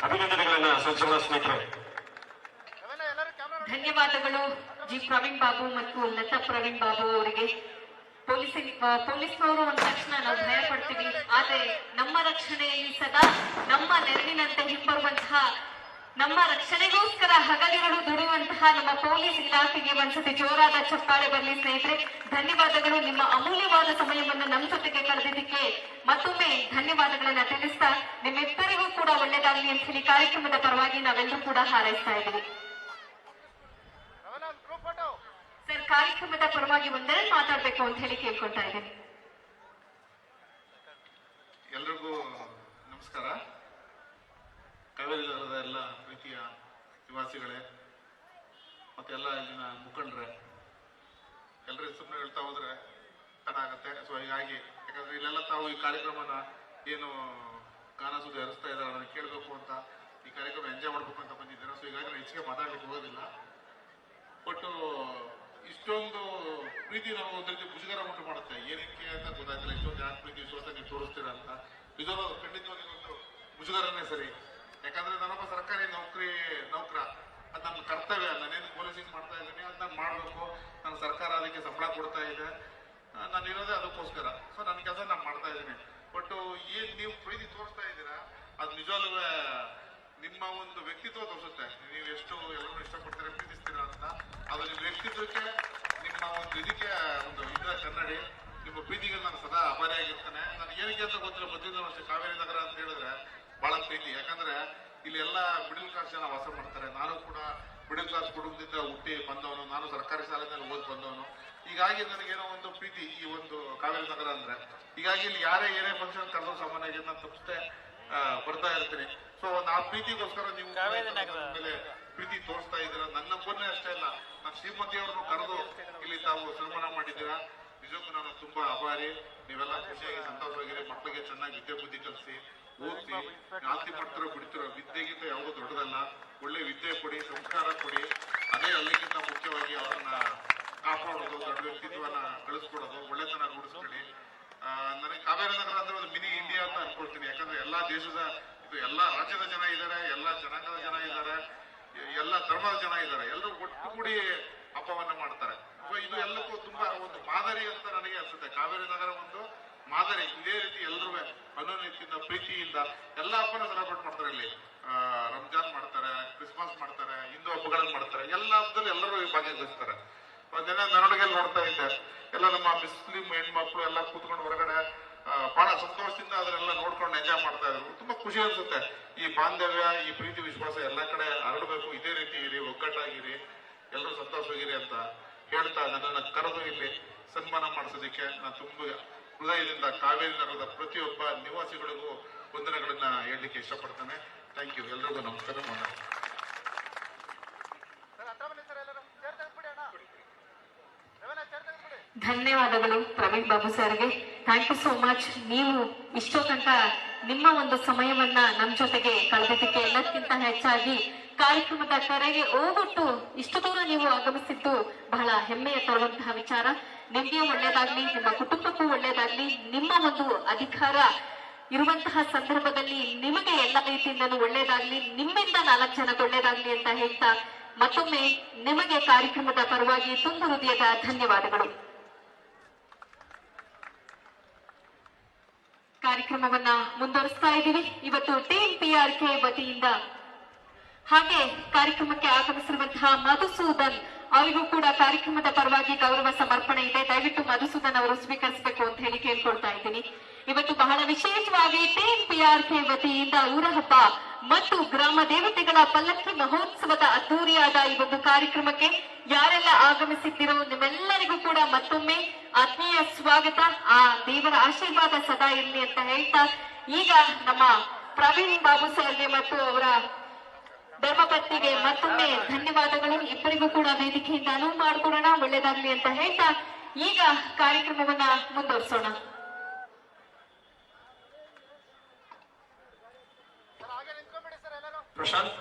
ಅಭಿನಂದನೆಗಳನ್ನ ಸಲ್ಲಿಸೋಣ ಸ್ನೇಹಿತರೆ. ಧನ್ಯವಾದಗಳು ಜಿ ಪ್ರವೀಣ್ ಬಾಬು ಮತ್ತು ಲತಾ ಪ್ರವೀಣ್ ಬಾಬು ಅವರಿಗೆ. ಪೊಲೀಸ್ನವರು ಅಂದ ತಕ್ಷಣ ನಾವು ಭಯ ಪಡ್ತೀವಿ, ಆದ್ರೆ ನಮ್ಮ ರಕ್ಷಣೆಯಲ್ಲಿ ಸದಾ ನಮ್ಮ ನೆರವಿನಂತೆ ಹಿಂಬರುವಂತಹ, ನಮ್ಮ ರಕ್ಷಣೆಗೋಸ್ಕರ ಹಗಲಿರುಳು ದುಡಿಯುವಂತಹ ನಮ್ಮ ಪೊಲೀಸ್ ಇಲಾಖೆಗೆ ಒಂದ್ಸತಿ ಜೋರಾದ ಚಪ್ಪಾಳೆ ಬರಲಿ ಸ್ನೇಹಿತರೆ. ಧನ್ಯವಾದಗಳು. ನಿಮ್ಮ ಅಮೂಲ್ಯವಾದ ಸಮಯವನ್ನು ನಮ್ಮ ಜೊತೆಗೆ ಕಳೆದಿದ್ದಕ್ಕೆ ಮತ್ತೊಮ್ಮೆ ಧನ್ಯವಾದಗಳನ್ನ ತಿಳಿಸ್ತಾ ನಿಮ್ಮಿಬ್ಬರಿಗೂ ಕೂಡ ಒಳ್ಳೆಯದಾಗಲಿ ಅಂತ ಹೇಳಿ ಕಾರ್ಯಕ್ರಮದ ಪರವಾಗಿ ನಾವೆಲ್ಲರೂ ಕೂಡ ಹಾರೈಸ್ತಾ ಇದ್ದೀವಿ. ಸರ್, ಕಾರ್ಯಕ್ರಮದ ಪರವಾಗಿ ಒಂದೆರಡು ಮಾತಾಡ್ಬೇಕು ಅಂತ ಹೇಳಿ ಕೇಳ್ಕೊಳ್ತಾ ಇದ್ದೀನಿ. ಎಲ್ರಿಗೂ ನಮಸ್ಕಾರ. ಕಾವೇರಿ ನಗರದ ಎಲ್ಲ ಪ್ರೀತಿಯ ನಿವಾಸಿಗಳೇ ಮತ್ತೆಲ್ಲ ಇಲ್ಲಿನ ಮುಖಂಡರೇ, ಎಲ್ಲರೂ ಸುಮ್ಮನೆ ಹೇಳ್ತಾ ಹೋದ್ರೆ ಚೆನ್ನಾಗತ್ತೆ. ಸೊ ಹೀಗಾಗಿ ಯಾಕಂದ್ರೆ ಇಲ್ಲೆಲ್ಲ ತಾವು ಈ ಕಾರ್ಯಕ್ರಮನ ಏನು ಗಾನ ಸುದ್ದಿ ಹರಿಸ್ತಾ ಇದ್ದಾರೆ ಅದನ್ನು ಕೇಳಬೇಕು ಅಂತ, ಈ ಕಾರ್ಯಕ್ರಮ ಎಂಜಾಯ್ ಮಾಡಬೇಕು ಅಂತ ಬಂದಿದ್ದೀರಾ. ಸೊ ಹೀಗಾಗಿ ನಾನು ಹೆಚ್ಚಿಗೆ ಮಾತಾಡ್ಲಿಕ್ಕೆ ಹೋಗೋದಿಲ್ಲ. ಬಟ್ ಇಷ್ಟೊಂದು ಪ್ರೀತಿ ನಮಗೆ ಒಂದು ರೀತಿ ಮುಜುಗರ ಉಂಟು ಮಾಡುತ್ತೆ. ಏನಕ್ಕೆ ಅಂತ ಗೊತ್ತಾಗ್ತಿಲ್ಲ. ಇಷ್ಟೊಂದು ಯಾಕೆ ಪ್ರೀತಿ ವಿಶ್ವಾಸ ನೀವು ತೋರಿಸ್ತೀರಾ ಅಂತ ನಿಜವಾದ ಖಂಡಿತವಾಗಿ ಒಂದು ಮುಜುಗರನೇ ಸರಿ. ಯಾಕಂದ್ರೆ ನಾನೊಬ್ಬ ಸರ್ಕಾರಿ ನೌಕರ, ಅದು ನನ್ನ ಕರ್ತವ್ಯ. ನಾನೇನು ಪೊಲೀಸಿಂಗ್ ಮಾಡ್ತಾ ಇದ್ದೀನಿ, ಅದು ನಾನು ಮಾಡಬೇಕು. ನನ್ನ ಸರ್ಕಾರ ಅದಕ್ಕೆ ಸಂಬಳ ಕೊಡ್ತಾ ಇದೆ, ನಾನು ಇರೋದೇ ಅದಕ್ಕೋಸ್ಕರ. ಸೊ ನನ್ನ ಕೆಲಸ ನಾನು ಮಾಡ್ತಾ ಇದ್ದೀನಿ. ಬಟ್ ಏನ್ ನೀವು ಪ್ರೀತಿ ತೋರಿಸ್ತಾ ಇದ್ದೀರಾ ಅದು ನಿಜವಾಗ್ಲೂ ನಿಮ್ಮ ಒಂದು ವ್ಯಕ್ತಿತ್ವ ತೋರಿಸುತ್ತೆ. ನೀವು ಎಷ್ಟು ಎಲ್ಲರೂ ಇಷ್ಟಪಡ್ತೀರಾ, ಪ್ರೀತಿಸ್ತೀರಾ ಅಂತ. ಅದು ನಿಮ್ಮ ವ್ಯಕ್ತಿತ್ವಕ್ಕೆ, ನಿಮ್ಮ ಒಂದು ಇದಕ್ಕೆ ಒಂದು ಇದರ ಕನ್ನಡಿ, ನಿಮ್ಮ ಪ್ರೀತಿಗೆ ನಾನು ಸದಾ ಆಭಾರಿಯಾಗಿರ್ತೇನೆ. ನಾನು ಏನಕ್ಕೆ ಅಂತ ಗೊತ್ತಿಲ್ಲ, ಮೊದಲಿಂದ ಅಷ್ಟೇ ಕಾವೇರಿ ನಗರ ಅಂತ ಹೇಳಿದ್ರೆ ಬಹಳ ಪ್ರೀತಿ. ಯಾಕಂದ್ರೆ ಇಲ್ಲಿ ಎಲ್ಲ ಮಿಡಲ್ ಕ್ಲಾಸ್ ಜನ ವಾಸ ಮಾಡ್ತಾರೆ. ನಾನು ಕೂಡ ಮಿಡಲ್ ಕ್ಲಾಸ್ ಕುಟುಂಬದಿಂದ ಹುಟ್ಟಿ ಬಂದವನು, ನಾನು ಸರ್ಕಾರಿ ಶಾಲೆಯಲ್ಲಿ ಓದಿ ಬಂದವನು. ಹೀಗಾಗಿ ನನಗೇನೋ ಒಂದು ಪ್ರೀತಿ ಈ ಒಂದು ಕಾವೇರಿ ನಗರ ಅಂದ್ರೆ. ಹೀಗಾಗಿ ಇಲ್ಲಿ ಯಾರೇ ಏನೇ ಫಂಕ್ಷನ್ ಕರೆದು ಸಾಮಾನ್ಯವಾಗಿ ನಾನು ತಪ್ಪಿಸ್ತೇ ಬರ್ತಾ ಇರ್ತೀನಿ. ಸೊ ಆ ಪ್ರೀತಿಗೋಸ್ಕರ ನೀವು ಮೇಲೆ ಪ್ರೀತಿ ತೋರಿಸ್ತಾ ಇದ್ದೀರಾ. ನನ್ನೊಬ್ಬನೇ ಅಷ್ಟೇ ಅಲ್ಲ, ನಾನು ಶ್ರೀಮತಿಯವ್ರನ್ನು ಕರೆದು ಇಲ್ಲಿ ತಾವು ಸನ್ಮಾನ ಮಾಡಿದ್ದೀರಾ. ನಿಜಕ್ಕೂ ನಾನು ತುಂಬಾ ಆಭಾರಿ. ನೀವೆಲ್ಲ ಖುಷಿಯಾಗಿ ಸಂತೋಷವಾಗಿರಿ. ಮಕ್ಕಳಿಗೆ ಚೆನ್ನಾಗಿ ವಿದ್ಯೆ ಬುದ್ಧಿ ಕಲಿಸಿ, ಓದಿಸಿ, ಆಸ್ತಿ ಮಾಡ್ತಿರೋ ಬಿಡ್ತಿರೋ ವಿದ್ಯೆಗಿಂತ ಯಾವುದೂ ದೊಡ್ಡದಲ್ಲ. ಒಳ್ಳೆ ವಿದ್ಯೆ ಕೊಡಿ, ಸಂಸ್ಕಾರ ಕೊಡಿ. ಅದೇ ಅಲ್ಲಿಗಿಂತ ಮುಖ್ಯವಾಗಿ ಅವ್ರನ್ನ ಕಾಪಾಡೋದು, ದೊಡ್ಡ ವ್ಯಕ್ತಿತ್ವನ ಬೆಳೆಸ್ಕೊಡೋದು, ಒಳ್ಳೆತನ ರೂಢಿಸ್ಕೊಳ್ಳಿ. ನನಗೆ ಕಾವೇರಿ ನಗರ ಅಂದ್ರೆ ಒಂದು ಮಿನಿ ಇಂಡಿಯಾ ಅಂತ ಅನ್ಕೊಳ್ತೀನಿ. ಯಾಕಂದ್ರೆ ಎಲ್ಲಾ ದೇಶದ ಎಲ್ಲಾ ರಾಜ್ಯದ ಜನ ಇದ್ದಾರೆ, ಎಲ್ಲಾ ಜನಾಂಗದ ಜನ ಇದ್ದಾರೆ, ಎಲ್ಲ ಧರ್ಮದ ಜನ ಇದ್ದಾರೆ. ಎಲ್ಲರೂ ಒಟ್ಟುಗೂಡಿ ಹಬ್ಬವನ್ನ ಮಾಡ್ತಾರೆ. ಇದು ಎಲ್ಲಕ್ಕೂ ತುಂಬಾ ಒಂದು ಮಾದರಿ ಅಂತ ನನಗೆ ಅನ್ಸುತ್ತೆ. ಕಾವೇರಿ ನಗರ ಒಂದು ಮಾದರಿ. ಇದೇ ರೀತಿ ಎಲ್ಲರೂ ಅನ್ಯೋನ್ಯತೆಯಿಂದ ಪ್ರೀತಿಯಿಂದ ಎಲ್ಲ ಹಬ್ಬನ ಸೆಲೆಬ್ರೇಟ್ ಮಾಡ್ತಾರೆ. ಇಲ್ಲಿ ರಂಜಾನ್ ಮಾಡ್ತಾರೆ, ಕ್ರಿಸ್ಮಸ್ ಮಾಡ್ತಾರೆ, ಹಿಂದೂ ಹಬ್ಬಗಳನ್ನ ಮಾಡ್ತಾರೆ. ಎಲ್ಲ ಹಬ್ಬದಲ್ಲಿ ಎಲ್ಲರೂ ಭಾಗವಹಿಸ್ತಾರೆ. ಒಂದಿನ ಮೆರವಣಿಗೆಯಲ್ಲಿ ನೋಡ್ತಾ ಇದ್ದೆ, ಎಲ್ಲ ನಮ್ಮ ಮುಸ್ಲಿಂ ಹೆಣ್ಮಕ್ಳು ಎಲ್ಲ ಕೂತ್ಕೊಂಡು ಹೊರಗಡೆ ಬಹಳ ಸಂತೋಷದಿಂದ ಅದನ್ನೆಲ್ಲ ನೋಡ್ಕೊಂಡು ಎಂಜಾಯ್ ಮಾಡ್ತಾ ಇದ್ರು. ತುಂಬಾ ಖುಷಿ ಅನ್ಸುತ್ತೆ. ಈ ಬಾಂಧವ್ಯ, ಈ ಪ್ರೀತಿ ವಿಶ್ವಾಸ ಎಲ್ಲ ಕಡೆ ಹರಡಬೇಕು. ಇದೇ ರೀತಿ ಇರಿ, ಒಗ್ಗಟ್ಟಾಗಿರಿ, ಎಲ್ಲರೂ ಸಂತೋಷವಾಗಿರಿ ಅಂತ ಹೇಳ್ತಾ ನನ್ನನ್ನು ಕರೆದು ಇಲ್ಲಿ ಸನ್ಮಾನ ಮಾಡಿಸೋದಕ್ಕೆ ನಾನು ತುಂಬಾ ಹೃದಯದಿಂದ ಕಾವೇರಿ ನಗರದ ಪ್ರತಿಯೊಬ್ಬ ನಿವಾಸಿಗಳಿಗೂ ವಂದನೆಗಳನ್ನ ಹೇಳಲಿಕ್ಕೆ ಇಷ್ಟಪಡ್ತೇನೆ. Thank you. ಎಲ್ರಿಗೂ ನಮಸ್ಕಾರ. ಧನ್ಯವಾದಗಳು ಪ್ರವೀಣ್ ಬಾಬು ಸರ್ಗೆ. Thank you so much. ನೀವು ಇಷ್ಟೋ ತನಕ ನಿಮ್ಮ ಒಂದು ಸಮಯವನ್ನ ನಮ್ಮ ಜೊತೆಗೆ ಕಳೆದಿದ್ದಕ್ಕೆ, ಎಲ್ಲಕ್ಕಿಂತ ಹೆಚ್ಚಾಗಿ ಕಾರ್ಯಕ್ರಮದ ಕರೆಗೆ ಹೋಗೊಟ್ಟು ಇಷ್ಟು ದೂರ ನೀವು ಆಗಮಿಸಿದ್ದು ಬಹಳ ಹೆಮ್ಮೆಯ ತರುವಂತಹ ವಿಚಾರ. ನಿಮ್ಗೆ ಒಳ್ಳೇದಾಗ್ಲಿ, ನಿಮ್ಮ ಕುಟುಂಬಕ್ಕೂ ಒಳ್ಳೇದಾಗ್ಲಿ. ನಿಮ್ಮ ಒಂದು ಅಧಿಕಾರ ಇರುವಂತಹ ಸಂದರ್ಭದಲ್ಲಿ ನಿಮಗೆ ಎಲ್ಲ ರೀತಿಯಿಂದಲೂ ಒಳ್ಳೇದಾಗ್ಲಿ, ನಿಮ್ಮಿಂದ 4 ಜನಕ್ಕೆ ಒಳ್ಳೇದಾಗ್ಲಿ ಅಂತ ಹೇಳ್ತಾ ಮತ್ತೊಮ್ಮೆ ನಿಮಗೆ ಕಾರ್ಯಕ್ರಮದ ಪರವಾಗಿ ತುಂಬು ಹೃದಯದ ಧನ್ಯವಾದಗಳು. ಕಾರ್ಯಕ್ರಮವನ್ನ ಮುಂದುವರಿಸ್ತಾ ಇದ್ದೀವಿ. ಇವತ್ತು ಟೀಮ್ PRK ವತಿಯಿಂದ ಹಾಗೆ ಕಾರ್ಯಕ್ರಮಕ್ಕೆ ಆಗಮಿಸಿರುವಂತಹ ಮಧುಸೂದನ್ ಅವರಿಗೂ ಕೂಡ ಕಾರ್ಯಕ್ರಮದ ಪರವಾಗಿ ಗೌರವ ಸಮರ್ಪಣೆ ಇದೆ. ದಯವಿಟ್ಟು ಮಧುಸೂದನ್ ಅವರು ಸ್ವೀಕರಿಸಬೇಕು ಅಂತ ಹೇಳಿ ಕೇಳ್ಕೊಳ್ತಾ ಇದ್ದೀನಿ. ಇವತ್ತು ಬಹಳ ವಿಶೇಷವಾಗಿ ಟೀಮ್ PRK ವತಿಯಿಂದ ಊರ ಹಬ್ಬ ಮತ್ತು ಗ್ರಾಮ ದೇವತೆಗಳ ಪಲ್ಲಕ್ಕಿ ಮಹೋತ್ಸವದ ಅದ್ದೂರಿಯಾದ ಈ ಒಂದು ಕಾರ್ಯಕ್ರಮಕ್ಕೆ ಯಾರೆಲ್ಲ ಆಗಮಿಸಿದ್ದೀರೋ ನಿಮ್ಮೆಲ್ಲರಿಗೂ ಕೂಡ ಮತ್ತೊಮ್ಮೆ ಆತ್ಮೀಯ ಸ್ವಾಗತ. ಆ ದೇವರ ಆಶೀರ್ವಾದ ಸದಾ ಇರಲಿ ಅಂತ ಹೇಳ್ತಾ ಈಗ ನಮ್ಮ ಪ್ರವೀಣ್ ಬಾಬು ಸರ್ಗೆ ಮತ್ತು ಅವರ ಧರ್ಮಪತ್ನಿಗೆ ಮತ್ತೊಮ್ಮೆ ಧನ್ಯವಾದಗಳು. ಇಬ್ಬರಿಗೂ ಕೂಡ ವೇದಿಕೆಯಿಂದ ಅನುವು ಮಾಡಿಕೊಡೋಣ, ಒಳ್ಳೇದಾಗ್ಲಿ ಅಂತ ಹೇಳ್ತಾ ಈಗ ಕಾರ್ಯಕ್ರಮವನ್ನ ಮುಂದುವರಿಸೋಣ. ಪ್ರಶಾಂತ್,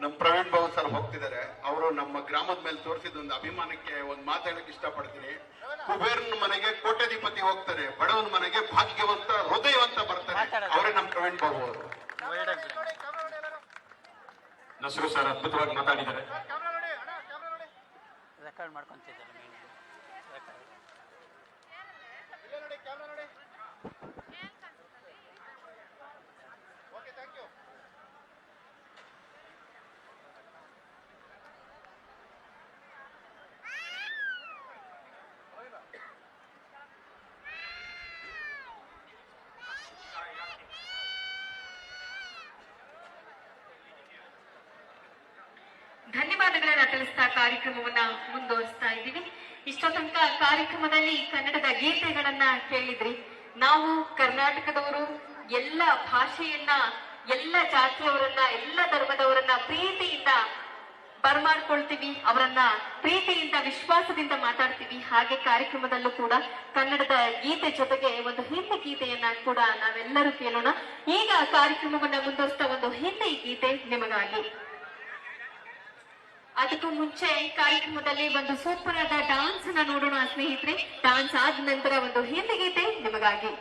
ನಮ್ಮ ಪ್ರವೀಣ್ ಬಾಬು ಸರ್ ಹೋಗ್ತಿದ್ದಾರೆ. ಅವರು ನಮ್ಮ ಗ್ರಾಮದ ಮೇಲೆ ತೋರಿಸಿದ ಒಂದು ಅಭಿಮಾನಕ್ಕೆ ಒಂದು ಮಾತಾಡಕ್ಕೆ ಇಷ್ಟಪಡ್ತೀನಿ. ಕುಬೇರನ ಮನೆಗೆ ಕೋಟ್ಯಾಧಿಪತಿ ಹೋಗ್ತಾರೆ, ಬಡವನ ಮನೆಗೆ ಭಾಗ್ಯವಂತ ಹೃದಯವಂತ ಬರ್ತಾರೆ. ಅವರೇ ನಮ್ಮ ಪ್ರವೀಣ್ ಬಾಬು ಅವರು. ನಸರು ಸರ್ ಅದ್ಭುತವಾಗಿ ಮಾತಾಡಿದ್ದಾರೆ. ರೆಕಾರ್ಡ್ ಮಾಡ್ಕೊಂತಿದ್ದಾರೆ. ಧನ್ಯವಾದ. ಧನ್ಯವಾದಗಳನ್ನ ತಿಳಿಸ್ತಾ ಕಾರ್ಯಕ್ರಮವನ್ನ ಮುಂದುವರಿಸ್ತಾ ಇದ್ದೀವಿ. ಇಷ್ಟೋ ತನಕ ಕಾರ್ಯಕ್ರಮದಲ್ಲಿ ಕನ್ನಡದ ಗೀತೆಗಳನ್ನ ಕೇಳಿದ್ರಿ. ನಾವು ಕರ್ನಾಟಕದವರು ಎಲ್ಲ ಭಾಷೆಯನ್ನ, ಎಲ್ಲ ಜಾತಿಯವರನ್ನ, ಎಲ್ಲ ಧರ್ಮದವರನ್ನ ಪ್ರೀತಿಯಿಂದ ಬರಮಾಡ್ಕೊಳ್ತೀವಿ, ಅವರನ್ನ ಪ್ರೀತಿಯಿಂದ ವಿಶ್ವಾಸದಿಂದ ಮಾತಾಡ್ತೀವಿ. ಹಾಗೆ ಕಾರ್ಯಕ್ರಮದಲ್ಲೂ ಕೂಡ ಕನ್ನಡದ ಗೀತೆ ಜೊತೆಗೆ ಒಂದು ಹಿಂದಿ ಗೀತೆಯನ್ನ ಕೂಡ ನಾವೆಲ್ಲರೂ ಕೇಳೋಣ. ಈಗ ಕಾರ್ಯಕ್ರಮವನ್ನ ಮುಂದುವರಿಸ್ತಾ ಒಂದು ಹಿಂದಿ ಗೀತೆ ನಿಮಗಾಗಿ. ಅದಕ್ಕೂ ಮುಂಚೆ ಕಾರ್ಯಕ್ರಮದಲ್ಲಿ ಒಂದು ಸೂಪರ್ ಆದ ಡಾನ್ಸ್ ಅನ್ನ ನೋಡೋಣ ಸ್ನೇಹಿತರೆ. ಡಾನ್ಸ್ ಆದ ನಂತರ ಒಂದು ಹಿಂದಿ ಗೀತೆ ನಿಮಗಾಗಿ.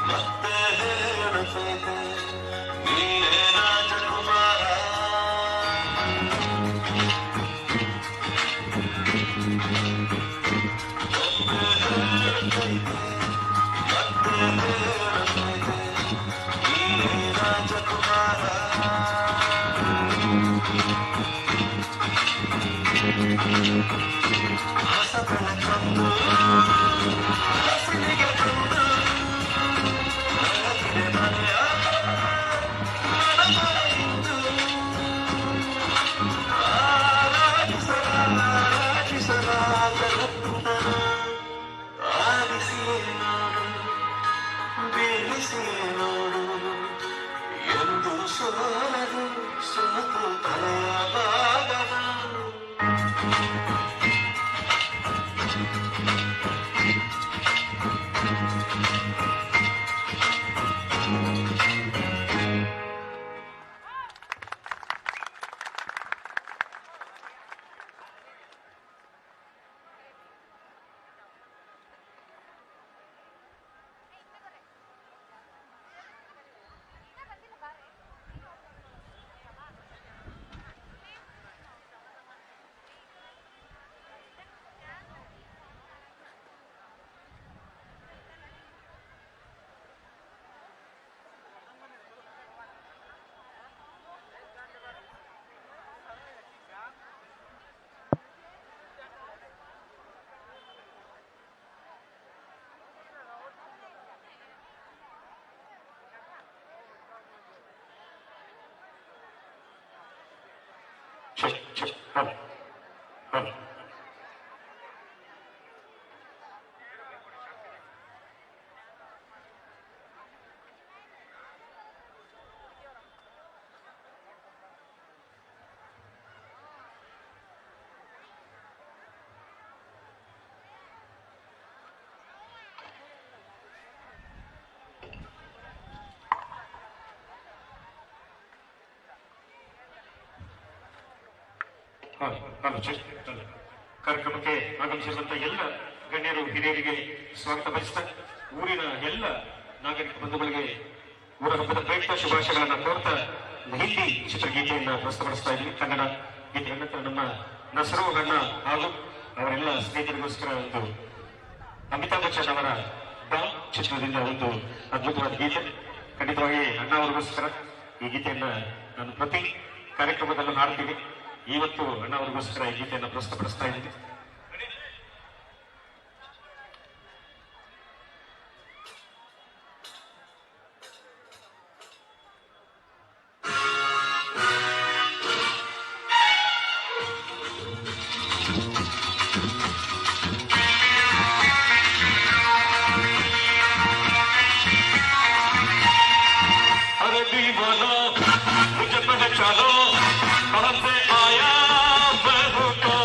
ಮತ್ತೆ ಹೇಳುತ್ತೈತೆ ನೀನೇ ರಾಜಕುಮಾರ ಎಂದು ಸೋಲದು ಸೋತು ತಲೆಯಾಗದ ಕಾರ್ಯಕ್ರಮಕ್ಕೆ ಆಗಮಿಸಿರುವಂತಹ ಎಲ್ಲ ಗಣ್ಯರು ಹಿರಿಯರಿಗೆ ಸ್ವಾಗತ ಬಯಸ್ತಾ ಊರಿನ ಎಲ್ಲ ನಾಗರಿಕ ಬಂಧುಗಳಿಗೆ ಊರ ಹಬ್ಬದ ಪ್ರಯುಕ್ತ ಶುಭಾಶಯಗಳನ್ನ ಕೋರ್ತಾ ಹಿಂದಿ ಚಿತ್ರಗೀತೆಯನ್ನ ಪ್ರಸ್ತುತಪಡಿಸ್ತಾ ಇದ್ವಿ. ಕನ್ನಡ ಗೀತೆ ನಂತರ ನಮ್ಮ ನಸರು ಅಣ್ಣ ಹಾಗೂ ಅವರೆಲ್ಲ ಸ್ನೇಹಿತರಿಗೋಸ್ಕರ ಒಂದು ಅಮಿತಾಬ್ ಬಚ್ಚನ್ ಅವರ ಡಾನ್ ಚಿತ್ರದಿಂದ ಒಂದು ಅದ್ಭುತವಾದ ಗೀತೆ. ಖಂಡಿತವಾಗಿ ಅಣ್ಣ ಅವರಿಗೋಸ್ಕರ ಈ ಗೀತೆಯನ್ನ ನಾನು ಪ್ರತಿ ಕಾರ್ಯಕ್ರಮದಲ್ಲೂ ಹಾಡ್ತೀನಿ. ಇವತ್ತು ಅಣ್ಣ ಅವರಿಗೋಸ್ಕರ ಈ ಗೀತೆಯನ್ನು ಪ್ರಸ್ತುತಪಡಿಸ್ತಾ ಇದ್ದೀನಿ. अरे दीवाना मुझे पहचानो कहाँ से आया मैं हूँ तो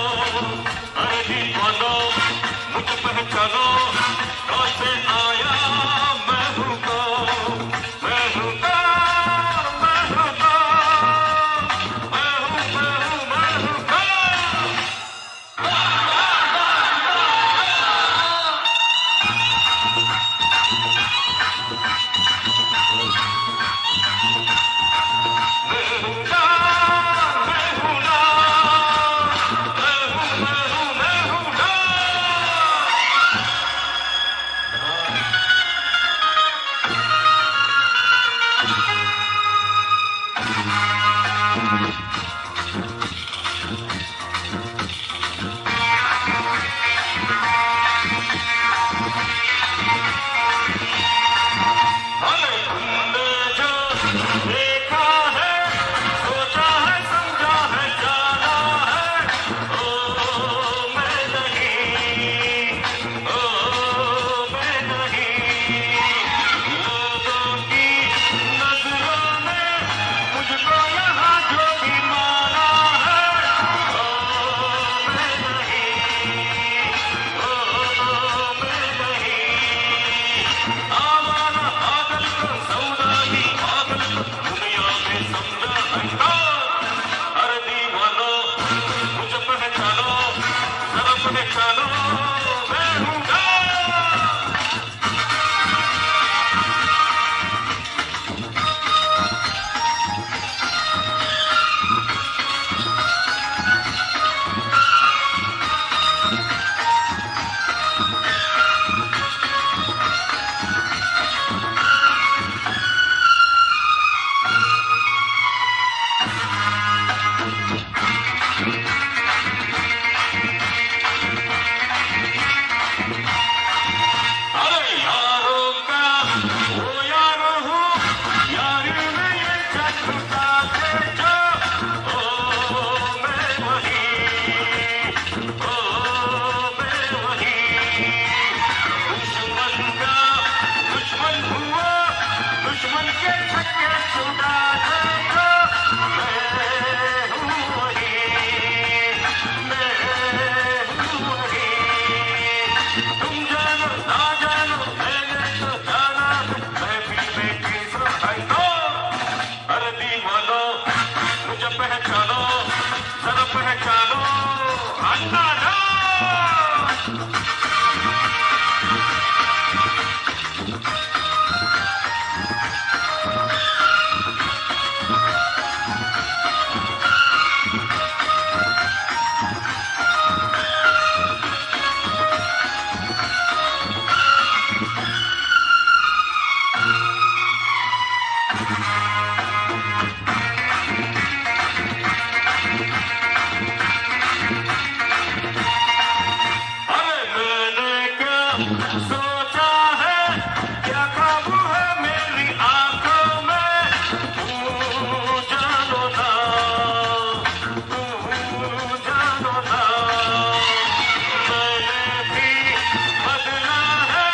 अरे मैंने क्या सोचा है, क्या ख्वाब है मेरी आंखों में, तू जानो ना, तू जानो ना। मैंने भी बदला है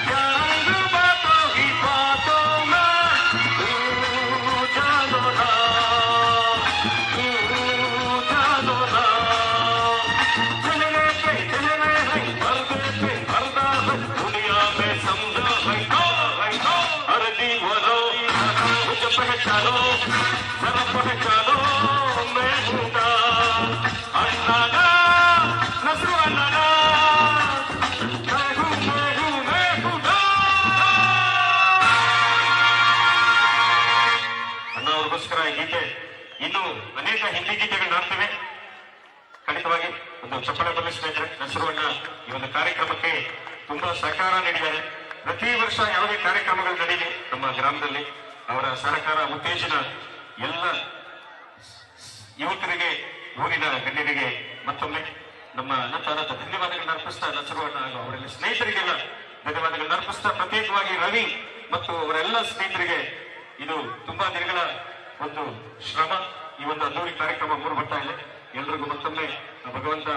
क्या रंग बातों ही बातों में, तू जानो ना, तू जानो ना। चलने पे चलने है, पर्दे पे पर्दा है, दुनिया में समझा है तो हर दीवानो मुझे पहचानो, जरा पहचानो मैं हूँ ना अन्ना नसरू अन्ना, मैं हूँ ना। ಅಣ್ಣ ಅವ್ರಿಗೋಸ್ಕರ ಈ ಗೀತೆ ಇನ್ನು ಅನೇಕ ಹಿಂದಿ ಗೀತೆಗಳನ್ನ ಆಡ್ತೇವೆ. ಖಂಡಿತವಾಗಿ ಒಂದು ಚಪ್ಪಳೆ ಬರಲಿ ಸ್ನೇಹಿತರೆ. ನಸರುವಣ್ಣ ಈ ಒಂದು ಕಾರ್ಯಕ್ರಮಕ್ಕೆ ತುಂಬಾ ಸಹಕಾರ ನೀಡಿದ್ದಾರೆ. ಪ್ರತಿ ವರ್ಷ ಯಾವುದೇ ಕಾರ್ಯಕ್ರಮಗಳು ನಡೀಲಿ ನಮ್ಮ ಗ್ರಾಮದಲ್ಲಿ ಅವರ ಸಹಕಾರ ಉತ್ತೇಜನ ಎಲ್ಲ ಯುವಕರಿಗೆ ಊರಿನ ಗಣ್ಯರಿಗೆ ಮತ್ತೊಮ್ಮೆ ನಮ್ಮ ಅನಂತ ಧನ್ಯವಾದಗಳನ್ನ ಅರ್ಪಿಸ್ತಾ, ನಸರುವಣ್ಣ ಹಾಗೂ ಅವರೆಲ್ಲ ಸ್ನೇಹಿತರಿಗೆಲ್ಲ ಧನ್ಯವಾದಗಳನ್ನ ಅರ್ಪಿಸ್ತಾ, ಪ್ರತ್ಯೇಕವಾಗಿ ರವಿ ಮತ್ತು ಅವರೆಲ್ಲ ಸ್ನೇಹಿತರಿಗೆ ಇದು ತುಂಬಾ ದಿನಗಳ ಒಂದು ಶ್ರಮ, ಈ ಒಂದು ಅದ್ದೂರಿ ಕಾರ್ಯಕ್ರಮ ಮೂರು ಬರ್ತಾ ಇದೆ. ಎಲ್ರಿಗೂ ಮತ್ತೊಮ್ಮೆ ಭಗವಂತ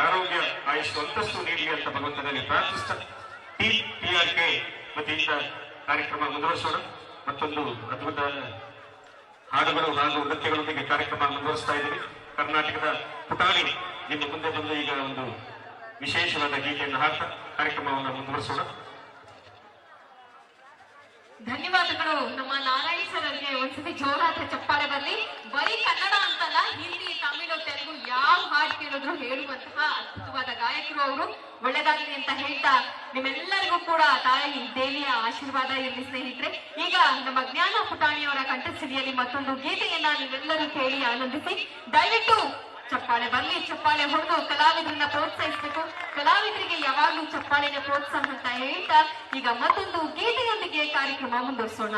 ಆರೋಗ್ಯ ಆಯುಷ್ಯ ಅಂತಸ್ತು ನೀಡಲಿ ಅಂತ ಭಗವಂತನಲ್ಲಿ ಪ್ರಾರ್ಥಿಸ್ತಾ TRK ವತಿಯಿಂದ ಕಾರ್ಯಕ್ರಮ ಮುಂದುವರಿಸೋಣ. ಮತ್ತೊಂದು ಅದ್ಭುತ ಹಾಡುಗಳು ಹಾಗೂ ನೃತ್ಯಗಳೊಂದಿಗೆ ಕಾರ್ಯಕ್ರಮ ಮುಂದುವರಿಸ್ತಾ ಇದ್ದೀವಿ. ಕರ್ನಾಟಕದ ಪುಟಾಣಿ ನಿಮ್ಮ ಮುಂದೆ ಬಂದು ಈಗ ಒಂದು ವಿಶೇಷವಾದ ಗೀತೆಯನ್ನು ಹಾಡ್ತಾ ಕಾರ್ಯಕ್ರಮವನ್ನು ಮುಂದುವರಿಸೋಣ. ಧನ್ಯವಾದಗಳು ನಮ್ಮ ನಾರಾಯಣ್ ಸರ್ ಅವರಿಗೆ. ಒಂದ್ಸತಿ ಜೋರಾದ ಚಪ್ಪಾಳೆ ಬರ್ಲಿ. ಬರೀ ಕನ್ನಡ ಅಂತಲ್ಲ, ಹಿಂದಿ, ತಮಿಳು, ತೆಲುಗು ಯಾವ ಹಾಡು ಕೇಳಿದ್ರು ಹೇಳುವಂತಹ ಅದ್ಭುತವಾದ ಗಾಯಕರು ಅವರು. ಒಳ್ಳೆದಾಗಲಿ ಅಂತ ಹೇಳ್ತಾ ನಿಮ್ಮೆಲ್ಲರಿಗೂ ಕೂಡ ತಾಯಿ ದೇವಿಯ ಆಶೀರ್ವಾದ ಇರಲಿ ಸ್ನೇಹಿತರೆ. ಈಗ ನಮ್ಮ ಜ್ಞಾನ ಪುಟಾಣಿಯವರ ಕಂಠಸಿರಿಯಲ್ಲಿ ಮತ್ತೊಂದು ಗೀತೆಯನ್ನ ನೀವೆಲ್ಲರೂ ಕೇಳಿ ಆನಂದಿಸಿ. ದಯವಿಟ್ಟು ಚಪ್ಪಾಳೆ ಬರ್ಲಿ, ಚಪ್ಪಾಳೆ ಹೊಡೆದು ಕಲಾವಿದರನ್ನ ಪ್ರೋತ್ಸಾಹಿಸಬೇಕು. ಕಲಾವಿದರಿಗೆ ಯಾವಾಗ್ಲೂ ಚಪ್ಪಾಳೆನ ಪ್ರೋತ್ಸಾಹ ಅಂತ ಹೇಳ್ತಾ ಈಗ ಮತ್ತೊಂದು ಗೀತೆಯೊಂದಿಗೆ ಕಾರ್ಯಕ್ರಮ ಮುಂದುವರಿಸೋಣ.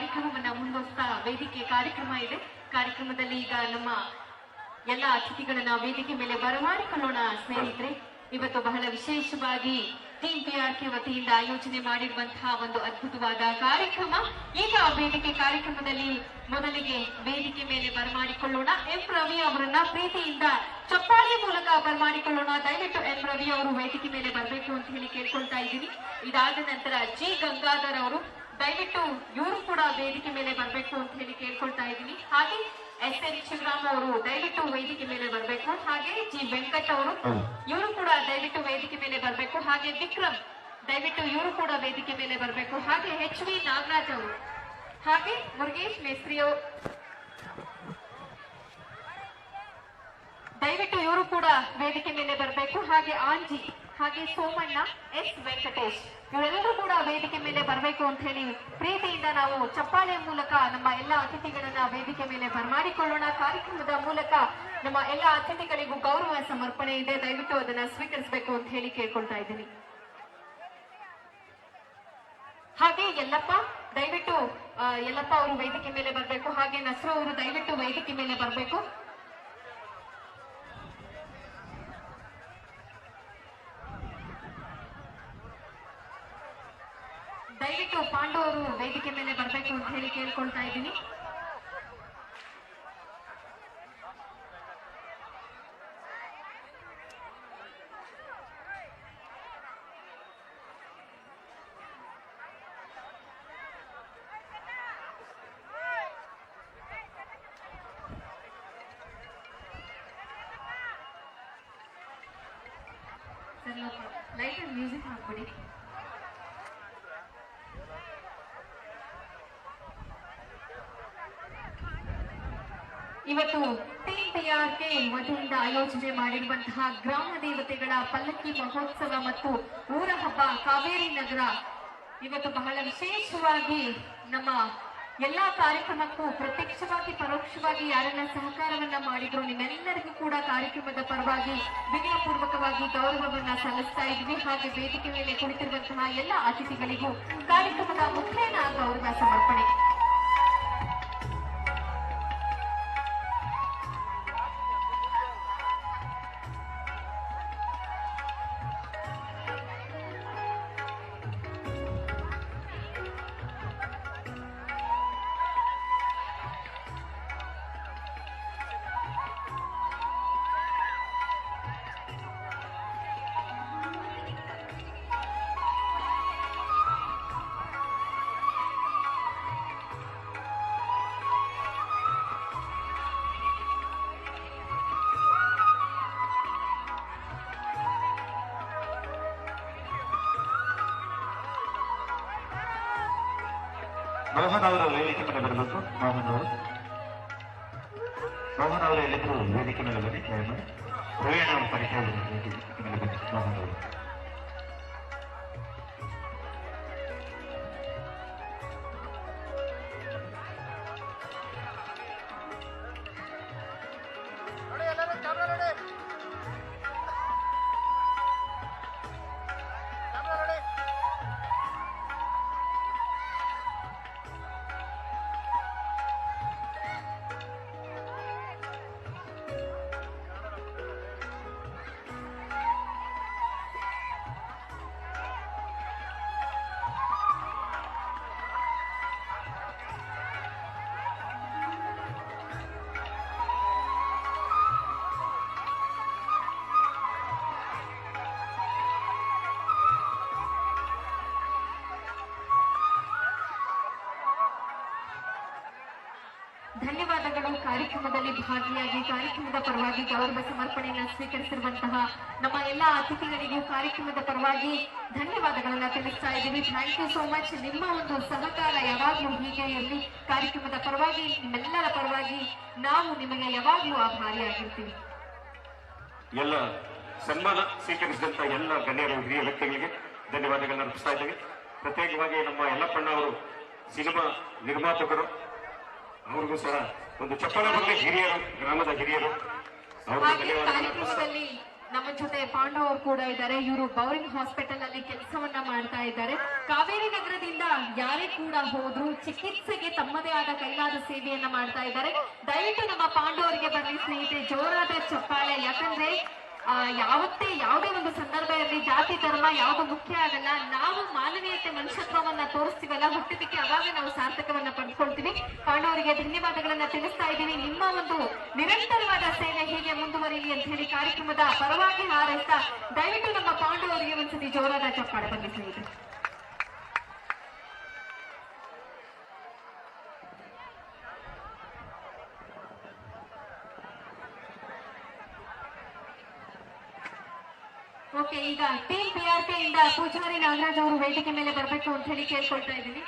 ಕಾರ್ಯಕ್ರಮವನ್ನ ಮುಂದುವರಿಸ್ತಾ ವೇದಿಕೆ ಕಾರ್ಯಕ್ರಮ ಇದೆ. ಕಾರ್ಯಕ್ರಮದಲ್ಲಿ ಈಗ ನಮ್ಮ ಎಲ್ಲ ಅತಿಥಿಗಳನ್ನ ವೇದಿಕೆ ಮೇಲೆ ಬರಮಾಡಿಕೊಳ್ಳೋಣ ಸ್ನೇಹಿತರೆ. ಇವತ್ತು ಬಹಳ ವಿಶೇಷವಾಗಿ ಟೀಮ್ PRK ವತಿಯಿಂದ ಆಯೋಜನೆ ಮಾಡಿರುವಂತಹ ಒಂದು ಅದ್ಭುತವಾದ ಕಾರ್ಯಕ್ರಮ. ಈಗ ವೇದಿಕೆ ಕಾರ್ಯಕ್ರಮದಲ್ಲಿ ಮೊದಲಿಗೆ ವೇದಿಕೆ ಮೇಲೆ ಬರಮಾಡಿಕೊಳ್ಳೋಣ ಎಂ ರವಿ ಅವರನ್ನ ಪ್ರೀತಿಯಿಂದ ಚಪ್ಪಾಳೆ ಮೂಲಕ ಬರಮಾಡಿಕೊಳ್ಳೋಣ. ದಯವಿಟ್ಟು ಎಂ ರವಿ ಅವರು ವೇದಿಕೆ ಮೇಲೆ ಬರಬೇಕು ಅಂತ ಹೇಳಿ ಕೇಳ್ಕೊಳ್ತಾ ಇದ್ದೀನಿ. ಇದಾದ ನಂತರ ಜಿ ಗಂಗಾಧರ್ ಅವರು, ದಯವಿಟ್ಟು ಇವರು ಕೂಡ ವೇದಿಕೆ ಮೇಲೆ ಬರಬೇಕು ಅಂತ ಹೇಳಿ ಕೇಳ್ಕೊಳ್ತಾ ಇದ್ದೀನಿ. ಹಾಗೆ SN ಶಿವರಾಮ್ ಅವರು ದಯವಿಟ್ಟು ವೇದಿಕೆ ಮೇಲೆ ಬರಬೇಕು. ಹಾಗೆ ಜಿ ವೆಂಕಟ್ ಅವರು, ಇವರು ಕೂಡ ದಯವಿಟ್ಟು ವೇದಿಕೆ ಮೇಲೆ ಬರಬೇಕು. ಹಾಗೆ ವಿಕ್ರಮ್, ದಯವಿಟ್ಟು ಇವರು ಕೂಡ ವೇದಿಕೆ ಮೇಲೆ ಬರಬೇಕು. ಹಾಗೆ HV ನಾಗರಾಜ್ ಅವರು, ಹಾಗೆ ಮುರುಗೇಶ್ ಮೇಸ್ತ್ರಿ ಅವರು, ದಯವಿಟ್ಟು ಇವರು ಕೂಡ ವೇದಿಕೆ ಮೇಲೆ ಬರಬೇಕು. ಹಾಗೆ ಆಂಜಿ, ಹಾಗೆ ಸೋಮಣ್ಣ, S ವೆಂಕಟೇಶ್, ಇವರೆಲ್ಲರೂ ಕೂಡ ವೇದಿಕೆ ಮೇಲೆ ಬರಬೇಕು ಅಂತ ಹೇಳಿ ಪ್ರೀತಿಯಿಂದ ನಾವು ಚಪ್ಪಾಳೆ ಮೂಲಕ ನಮ್ಮ ಎಲ್ಲ ಅತಿಥಿಗಳನ್ನ ವೇದಿಕೆ ಮೇಲೆ ಬರಮಾಡಿಕೊಳ್ಳೋಣ. ಕಾರ್ಯಕ್ರಮದ ಮೂಲಕ ನಮ್ಮ ಎಲ್ಲ ಅತಿಥಿಗಳಿಗೂ ಗೌರವ ಸಮರ್ಪಣೆ ಇದೆ. ದಯವಿಟ್ಟು ಅದನ್ನ ಸ್ವೀಕರಿಸಬೇಕು ಅಂತ ಹೇಳಿ ಕೇಳ್ಕೊಳ್ತಾ ಇದ್ದೀನಿ. ಹಾಗೆ ಯಲ್ಲಪ್ಪ, ದಯವಿಟ್ಟು ಯಲ್ಲಪ್ಪ ಅವರು ವೇದಿಕೆ ಮೇಲೆ ಬರಬೇಕು. ಹಾಗೆ ನಸ್ರು ಅವರು ದಯವಿಟ್ಟು ವೇದಿಕೆ ಮೇಲೆ ಬರಬೇಕು. ದಯವಿಟ್ಟು ಪಾಂಡು ಅವರು ವೇದಿಕೆ ಮೇಲೆ ಬರಬೇಕು ಅಂತ ಹೇಳಿ ಕೇಳ್ಕೊಳ್ತಾ ಇದ್ದೀನಿ. ಲೈಟ್ ಅಂಡ್ ಮ್ಯೂಸಿಕ್ ಹಾಕ್ಬಿಡಿ. ಇವತ್ತು ಟೀಮ್ PRK ವತಿಯಿಂದ ಆಯೋಜನೆ ಮಾಡಿರುವಂತಹ ಗ್ರಾಮ ದೇವತೆಗಳ ಪಲ್ಲಕ್ಕಿ ಮಹೋತ್ಸವ ಮತ್ತು ಊರ ಹಬ್ಬ ಕಾವೇರಿ ನಗರ ಇವತ್ತು ಬಹಳ ವಿಶೇಷವಾಗಿ ನಮ್ಮ ಎಲ್ಲಾ ಕಾರ್ಯಕ್ರಮಕ್ಕೂ ಪ್ರತ್ಯಕ್ಷವಾಗಿ ಪರೋಕ್ಷವಾಗಿ ಯಾರನ್ನ ಸಹಕಾರವನ್ನ ಮಾಡಿದ್ರು ನಿಮ್ಮೆಲ್ಲರಿಗೂ ಕೂಡ ಕಾರ್ಯಕ್ರಮದ ಪರವಾಗಿ ವಿನಯಪೂರ್ವಕವಾಗಿ ಗೌರವವನ್ನ ಸಲ್ಲಿಸ್ತಾ ಇದ್ವಿ. ಹಾಗೆ ವೇದಿಕೆ ಮೇಲೆ ಕುಳಿತಿರುವಂತಹ ಎಲ್ಲ ಅತಿಥಿಗಳಿಗೂ ಕಾರ್ಯಕ್ರಮದ ಮುಖ್ಯನ ಗೌರವ ಸಮರ್ಪಣೆ. ಮೋಹನ್ ಅವರು ವೇದಿಕೆ ಮೇಲೆ ಬರಬೇಕು. ಮೋಹನ್ ಅವರು ಎಲ್ಲಿದ್ರು ವೇದಿಕೆ ಮೇಲೆ ಬನ್ನಿ. ರವಿಯಣ್ಣ ಅವರು ಪರಿಚಯ ವೇದಿಕೆ ಮೇಲೆ ಬನ್ನಿ. ಮೋಹನ್ ಅವರು ಧನ್ಯವಾದಗಳು. ಕಾರ್ಯಕ್ರಮದಲ್ಲಿ ಭಾಗಿಯಾಗಿ ಕಾರ್ಯಕ್ರಮದ ಪರವಾಗಿ ಗೌರವ ಸಮರ್ಪಣೆಯನ್ನು ಸ್ವೀಕರಿಸಿರುವಂತಹ ನಮ್ಮ ಎಲ್ಲ ಅತಿಥಿಗಳಿಗೂ ಕಾರ್ಯಕ್ರಮದ ಪರವಾಗಿ ಧನ್ಯವಾದಗಳನ್ನ ತಿಳಿಸ್ತಾ ಇದ್ದೀವಿ. Thank you so much. ನಿಮ್ಮ ಒಂದು ಸಹಕಾರ ಯಾವಾಗಲೂ ಹೀಗೆ ಇರಲಿ. ಕಾರ್ಯಕ್ರಮದ ಪರವಾಗಿ ನಿಮ್ಮೆಲ್ಲರ ಪರವಾಗಿ ನಾವು ನಿಮಗೆ ಯಾವಾಗಲೂ ಆಭಾರಿಯಾಗಿರ್ತೀವಿ. ಎಲ್ಲ ಸನ್ಮಾನ ಸ್ವೀಕರಿಸಿದಂತ ಎಲ್ಲ ಗಣ್ಯರು ಹಿರಿಯ ವ್ಯಕ್ತಿಗಳಿಗೆ ಧನ್ಯವಾದಗಳನ್ನ ಅರ್ಪಿಸ್ತಾ ಇದ್ದೀವಿ. ಪ್ರತ್ಯೇಕವಾಗಿ ನಮ್ಮ ಯಲ್ಲಪ್ಪಣ್ಣ ಅವರು ಸಿನಿಮಾ ನಿರ್ಮಾಪಕರು, ಅವ್ರಿಗೂ ಸಹ ಒಂದು ಚಪ್ಪಲ ಬರಲಿ. ಹಿರಿಯರು, ಗ್ರಾಮದ ಹಿರಿಯರು, ಅವ್ರಿಗೆ ಧನ್ಯವಾದಗಳನ್ನ ಅರ್ಪಿಸ್ತಾ ನಮ್ಮ ಜೊತೆ ಪಾಂಡು ಅವರು ಕೂಡ ಇದ್ದಾರೆ. ಇವರು ಬೌರಿಂಗ್ ಹಾಸ್ಪಿಟಲ್ ಅಲ್ಲಿ ಕೆಲಸವನ್ನ ಮಾಡ್ತಾ ಇದ್ದಾರೆ. ಕಾವೇರಿ ನಗರದಿಂದ ಯಾರೇ ಕೂಡ ಹೋದ್ರು ಚಿಕಿತ್ಸೆಗೆ ತಮ್ಮದೇ ಆದ ಕೈಲಾದ ಸೇವೆಯನ್ನ ಮಾಡ್ತಾ ಇದ್ದಾರೆ. ದಯವಿಟ್ಟು ನಮ್ಮ ಪಾಂಡು ಅವರಿಗೆ ಬರಲಿ ಸ್ನೇಹಿತರೆ, ಜೋರಾದ ಚಪ್ಪಾಳೆ. ಯಾಕಂದ್ರೆ ಯಾವುದೇ ಒಂದು ಸಂದರ್ಭ ಇರಲಿ, ಜಾತಿ ಧರ್ಮ ಯಾವುದು ಮುಖ್ಯ ಆಗಲ್ಲ. ನಾವು ಮಾನವೀಯತೆ ಮನುಷ್ಯತ್ವವನ್ನ ತೋರಿಸ್ತೀವಲ್ಲ, ಹುಟ್ಟಿದಕ್ಕೆ ಅವಾಗ ನಾವು ಸಾರ್ಥಕವನ್ನ ಪಡೆದುಕೊಳ್ತೀವಿ. ಪಾಂಡು ಅವರಿಗೆ ಧನ್ಯವಾದಗಳನ್ನ ತಿಳಿಸ್ತಾ ಇದ್ದೀನಿ. ನಿಮ್ಮ ಒಂದು ನಿರಂತರವಾದ ಸೇವೆ ಹೀಗೆ ಮುಂದುವರಿಲಿ ಅಂತ ಹೇಳಿ ಕಾರ್ಯಕ್ರಮದ ಪರವಾಗಿ ಹಾರೈಸ್ತಾ ದಯವಿಟ್ಟು ನಮ್ಮ ಪಾಂಡು ಅವರಿಗೆ ಒಂದ್ಸತಿ ಜೋರಾದ ಚಪ್ಪಾಳೆ ಬನ್ನಿ ಸ್ನೇಹಿತರೆ. ಓಕೆ, ಈಗ ಟೀಮ್ PRK ಇಂದ ಪೂಜಾರಿ ನಾಗರಾಜ್ ಅವರು ವೇದಿಕೆ ಮೇಲೆ ಬರಬೇಕು ಅಂತ ಹೇಳಿ ಕೇಳ್ಕೊಳ್ತಾ ಇದ್ದೀನಿ.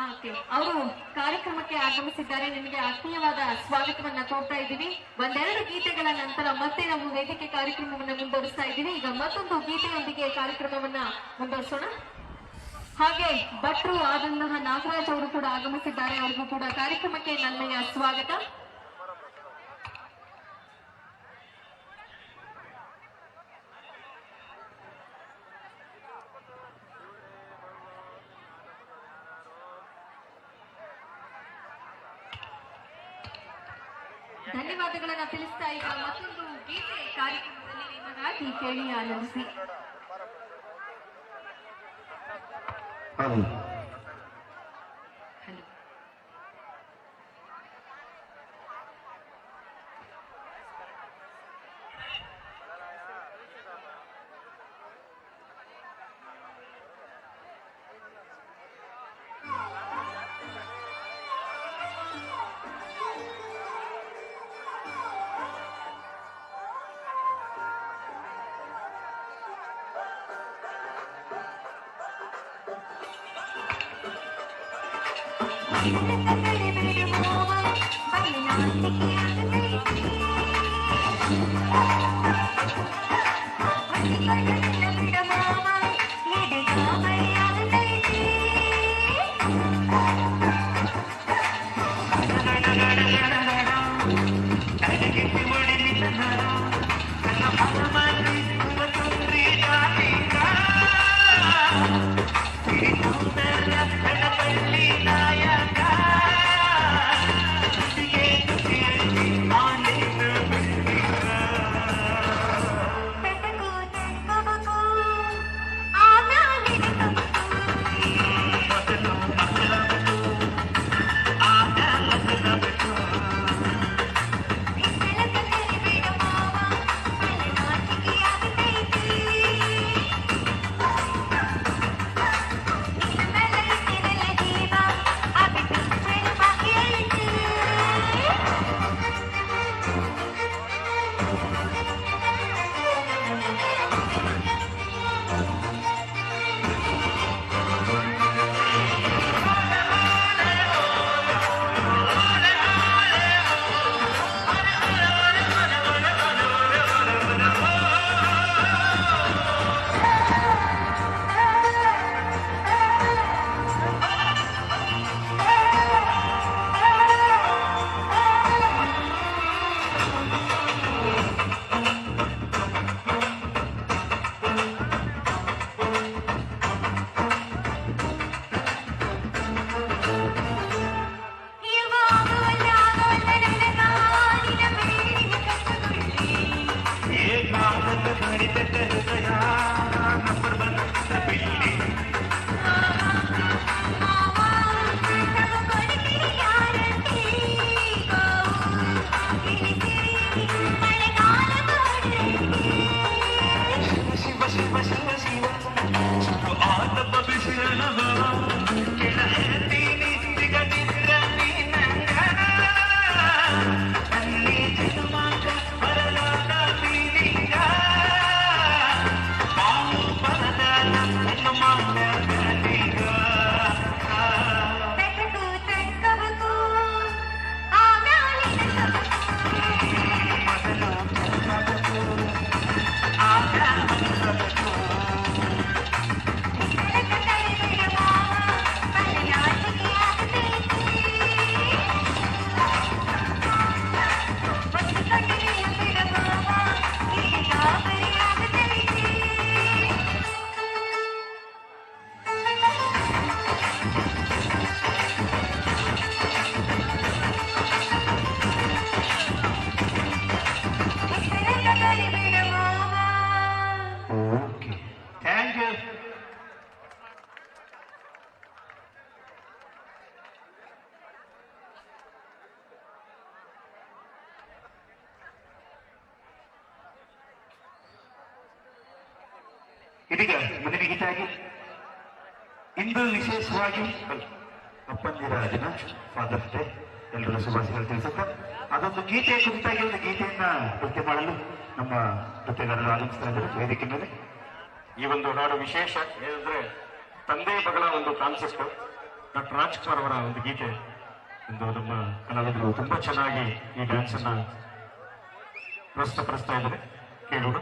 ಓಕೆ, ಅವರು ಕಾರ್ಯಕ್ರಮಕ್ಕೆ ಆಗಮಿಸಿದ್ದಾರೆ. ನಿಮಗೆ ಆತ್ಮೀಯವಾದ ಸ್ವಾಗತವನ್ನ ಕೋರ್ತಾ ಇದ್ದೀವಿ. ಒಂದೆರಡು ಗೀತೆಗಳ ನಂತರ ಮತ್ತೆ ನಾವು ವೇದಿಕೆ ಕಾರ್ಯಕ್ರಮವನ್ನ ಮುಂದುವರಿಸ್ತಾ ಇದ್ದೀವಿ. ಈಗ ಮತ್ತೊಂದು ಗೀತೆಯೊಂದಿಗೆ ಕಾರ್ಯಕ್ರಮವನ್ನ ಮುಂದುವರಿಸೋಣ. ಹಾಗೆ ಭಟ್ರು ಆದಂತಹ ನಾಗರಾಜ್ ಅವರು ಕೂಡ ಆಗಮಿಸಿದ್ದಾರೆ. ಅವ್ರಿಗೂ ಕೂಡ ಕಾರ್ಯಕ್ರಮಕ್ಕೆ ನನ್ನೆಯ ಸ್ವಾಗತ. ಧನ್ಯವಾದಗಳನ್ನ ತಿಳಿಸ್ತಾ ಈಗ ಮತ್ತೊಂದು ಗೀತೆ ಕಾರ್ಯಕ್ರಮದಲ್ಲಿ ನಿಮಗಾಗಿ ಕೇಳಿ ಆನಂದಿಸಿ. ಇದೀಗ ಮುಂದಿನ ಗೀತೆಯಾಗಿ ಇಂದು ವಿಶೇಷವಾಗಿ ಅಪ್ಪಂದಿರ ದಿನ, ಫಾದರ್ಸ್ ಡೇ, ಎಲ್ಲರೂ ಶುಭಾಶಯಗಳು ತಿಳಿಸುತ್ತಾ ಅದೊಂದು ಗೀತೆಯ ಕುರಿತಾಗಿ ಒಂದು ಗೀತೆಯನ್ನ ನೃತ್ಯ ಮಾಡಲು ನಮ್ಮ ನೃತ್ಯಗಾರರು ಆಗಮಿಸ್ತಾ ಇದ್ದಾರೆ ವೇದಿಕೆ ಮೇಲೆ. ಈ ಒಂದು ಹಾಡು ವಿಶೇಷ ಏನಂದ್ರೆ ತಂದೆ ಮಗಳ ಒಂದು ಕಾನ್ಸೆಪ್ಟ್. ಡಾಕ್ಟರ್ ರಾಜ್ಕುಮಾರ್ ಅವರ ಒಂದು ಗೀತೆ, ಒಂದು ನಮ್ಮ ಕಲಾವಿದರು ತುಂಬಾ ಚೆನ್ನಾಗಿ ಈ ಡ್ಯಾನ್ಸ್ ಅನ್ನ ಪ್ರಸ್ತುತಪಡಿಸ್ತಾ ಇದ್ದಾರೆ, ಕೇಳೋಣ.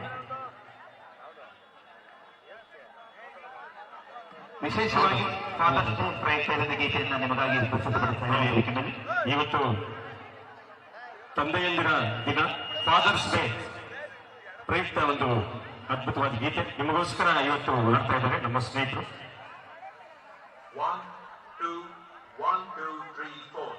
ವಿಶೇಷವಾಗಿ ಫಾದರ್ಸ್ ಡೇ ಪ್ರಯುಕ್ತ ಗೀತೆಯನ್ನ ನಿಮಗಾಗಿ ಪ್ರಸ್ತುತಪಡಿಸ್ತಾ ಇದ್ದಾರೆ. ಇವತ್ತು ತಂದೆಯಂದಿರ ದಿನ, ಫಾದರ್ಸ್ ಡೇ ಪ್ರಯುಕ್ತ ಒಂದು ಅದ್ಭುತವಾದ ಗೀತೆ ನಿಮಗೋಸ್ಕರ ಇವತ್ತು ಮಾಡ್ತಾ ಇದ್ದಾರೆ ನಮ್ಮ ಸ್ನೇಹಿತರು. 1 2 1 2 3 4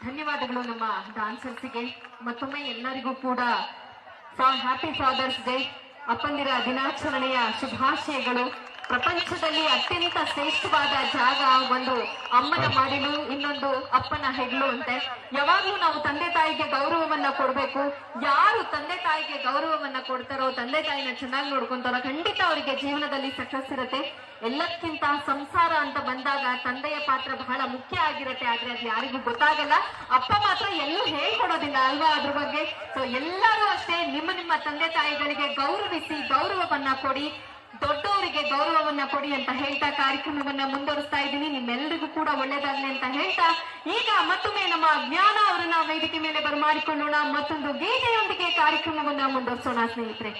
ಧನ್ಯವಾದಗಳು ನಮ್ಮ ಡಾನ್ಸರ್ಸ್ಗೆ. ಮತ್ತೊಮ್ಮೆ ಎಲ್ಲರಿಗೂ ಕೂಡ ಹ್ಯಾಪಿ ಫಾದರ್ಸ್ ಡೇ, ಅಪ್ಪಂದಿರ ದಿನಾಚರಣೆಯ ಶುಭಾಶಯಗಳು. ಪ್ರಪಂಚದಲ್ಲಿ ಅತ್ಯಂತ ಶ್ರೇಷ್ಠವಾದ ಜಾಗ ಒಂದು ಅಮ್ಮನ ಮಾಡಿಲು, ಇನ್ನೊಂದು ಅಪ್ಪನ ಹೆಗ್ಲು ಅಂತೆ. ಯಾವಾಗ್ಲೂ ನಾವು ತಂದೆ ತಾಯಿಗೆ ಗೌರವವನ್ನ ಕೊಡ್ಬೇಕು. ಯಾರು ತಂದೆ ತಾಯಿಗೆ ಗೌರವವನ್ನ ಕೊಡ್ತಾರೋ, ತಂದೆ ತಾಯಿನ ಚೆನ್ನಾಗಿ ನೋಡ್ಕೊಂತಾರೋ, ಖಂಡಿತ ಅವರಿಗೆ ಜೀವನದಲ್ಲಿ ಸಕ್ಸಸ್ ಇರುತ್ತೆ. ಎಲ್ಲಕ್ಕಿಂತ ಸಂಸಾರ ಅಂತ ಬಂದಾಗ ತಂದೆಯ ಪಾತ್ರ ಬಹಳ ಮುಖ್ಯ ಆಗಿರುತ್ತೆ. ಆದ್ರೆ ಅದು ಯಾರಿಗೂ ಗೊತ್ತಾಗಲ್ಲ. ಅಪ್ಪ ಮಾತ್ರ ಎಲ್ಲೂ ಹೇಳ್ಕೊಡೋದಿಲ್ಲ ಅಲ್ವಾ ಅದ್ರ ಬಗ್ಗೆ. ಸೊ ಎಲ್ಲರೂ ಅಷ್ಟೇ ನಿಮ್ಮ ತಂದೆ ತಾಯಿಗಳಿಗೆ ಗೌರವಿಸಿ, ಗೌರವವನ್ನ ಕೊಡಿ, ದೊಡ್ಡವರಿಗೆ ಗೌರವವನ್ನ ಕೊಡಿ ಅಂತ ಹೇಳ್ತಾ ಕಾರ್ಯಕ್ರಮವನ್ನ ಮುಂದುವರಿಸ್ತಾ ಇದ್ದೀನಿ. ನಿಮ್ಮೆಲ್ಲರಿಗೂ ಕೂಡ ಒಳ್ಳೇದಾಗ್ಲಿ ಅಂತ ಹೇಳ್ತಾ ಈಗ ಮತ್ತೊಮ್ಮೆ ನಮ್ಮ ಜ್ಞಾನ ಅವರನ್ನ ವೇದಿಕೆ ಮೇಲೆ ಬರಮಾಡಿಕೊಳ್ಳೋಣ. ಮತ್ತೊಂದು ಗೀತೆಯೊಂದಿಗೆ ಕಾರ್ಯಕ್ರಮವನ್ನ ಮುಂದುವರಿಸೋಣ ಸ್ನೇಹಿತರೆ.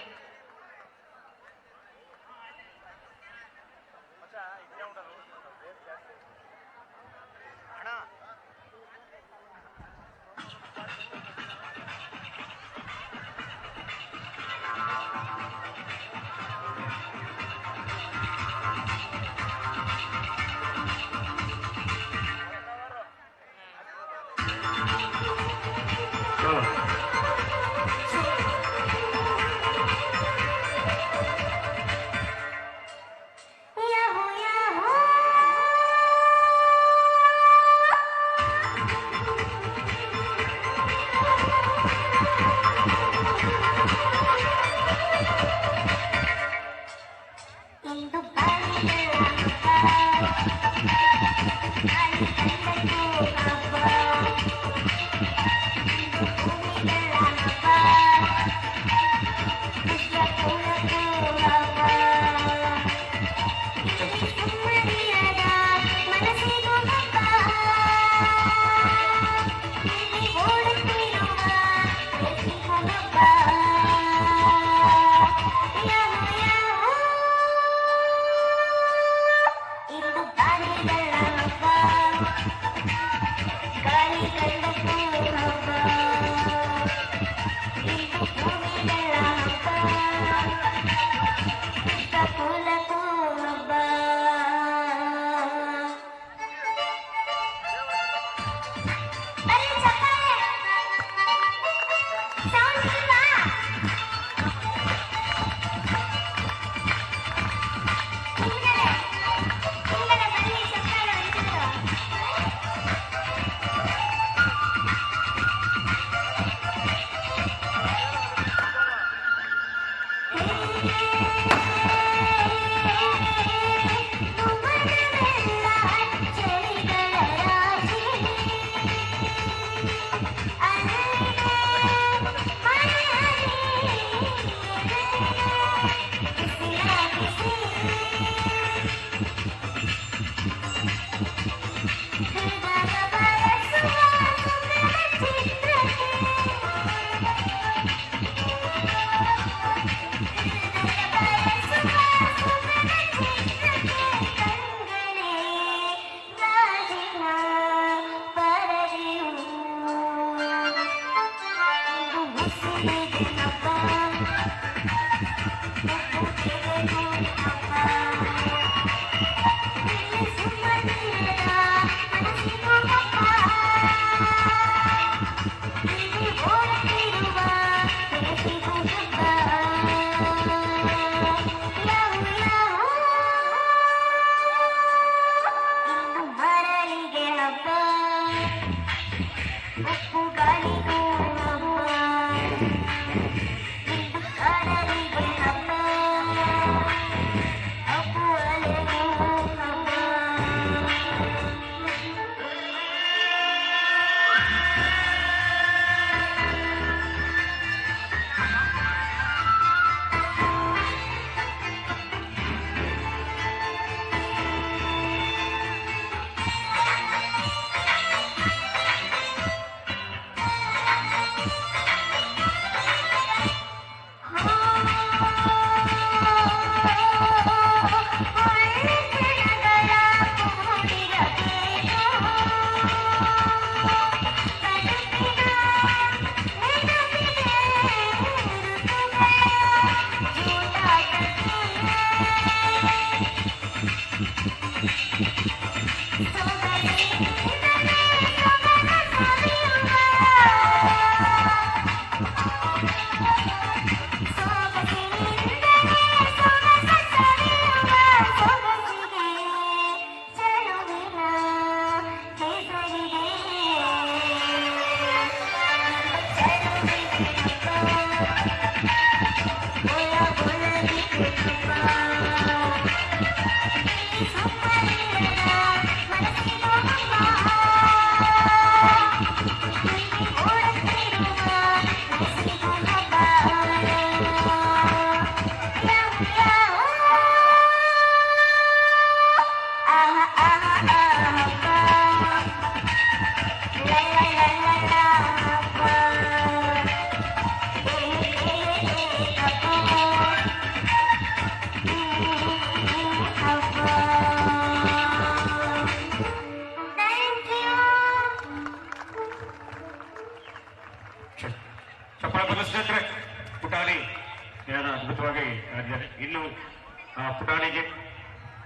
ಪುಟಾಣಿಗೆ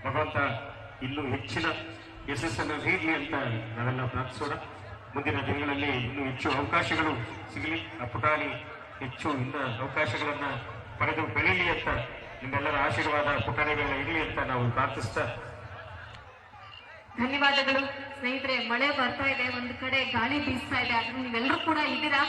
ಭಗವಂತ ಇನ್ನೂ ಹೆಚ್ಚಿನ ಯಶಸ್ಸನ್ನು ನೀಡಲಿ ಅಂತ ನಾವೆಲ್ಲ ಪ್ರಾರ್ಥಿಸೋಣ. ಮುಂದಿನ ದಿನಗಳಲ್ಲಿ ಇನ್ನೂ ಹೆಚ್ಚು ಅವಕಾಶಗಳು ಸಿಗಲಿ, ಆ ಪುಟಾಣಿ ಹೆಚ್ಚು ಇನ್ನ ಅವಕಾಶಗಳನ್ನ ಪಡೆದು ಬೆಳೀಲಿ ಅಂತ ನಿಮ್ಮೆಲ್ಲರ ಆಶೀರ್ವಾದ ಪುಟಾಣಿಗಳ ಇರಲಿ ಅಂತ ನಾವು ಪ್ರಾರ್ಥಿಸ್ತಾ. ಧನ್ಯವಾದಗಳು ಸ್ನೇಹಿತರೆ. ಮಳೆ ಬರ್ತಾ ಇದೆ, ಒಂದು ಕಡೆ ಗಾಳಿ ಬೀಸ್ತಾ ಇದೆ, ಆದ್ರೆ ನೀವೆಲ್ಲರೂ ಕೂಡ ಇದ್ದೀರಾ.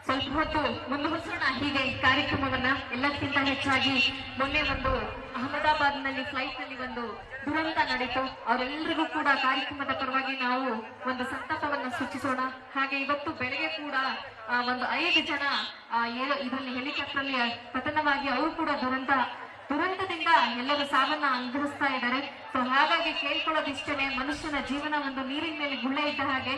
ಸ್ವಲ್ಪ ಹೊತ್ತು ಮುಂದುವರಿಸೋಣ ಹೀಗೆ ಕಾರ್ಯಕ್ರಮವನ್ನ. ಎಲ್ಲಕ್ಕಿಂತ ಹೆಚ್ಚಾಗಿ ಮೊನ್ನೆ ಒಂದು ಅಹಮದಾಬಾದ್ ನಲ್ಲಿ ಫ್ಲೈಟ್ ನಲ್ಲಿ ಒಂದು ದುರಂತ ನಡೀತು. ಅವರೆಲ್ಲರಿಗೂ ಕೂಡ ಕಾರ್ಯಕ್ರಮದ ಪರವಾಗಿ ನಾವು ಒಂದು ಸಂತಾಪವನ್ನ ಸೂಚಿಸೋಣ. ಹಾಗೆ ಇವತ್ತು ಬೆಳಗ್ಗೆ ಕೂಡ ಒಂದು 5 ಜನ ಇದರಲ್ಲಿ ಹೆಲಿಕಾಪ್ಟರ್ ಅಲ್ಲಿ ಪತನವಾಗಿ ಅವರು ಕೂಡ ದುರಂತದಿಂದ ಎಲ್ಲರೂ ಸಾವನ್ನ ಅನುಭವಿಸ್ತಾ ಇದ್ದಾರೆ. ಸೊ ಹಾಗಾಗಿ ಕೇಳ್ಕೊಳ್ಳೋದಿಷ್ಟೇನೆ, ಮನುಷ್ಯನ ಜೀವನ ಒಂದು ನೀರಿನ ಮೇಲೆ ಗುಳ್ಳೆ ಇದ್ದ ಹಾಗೆ.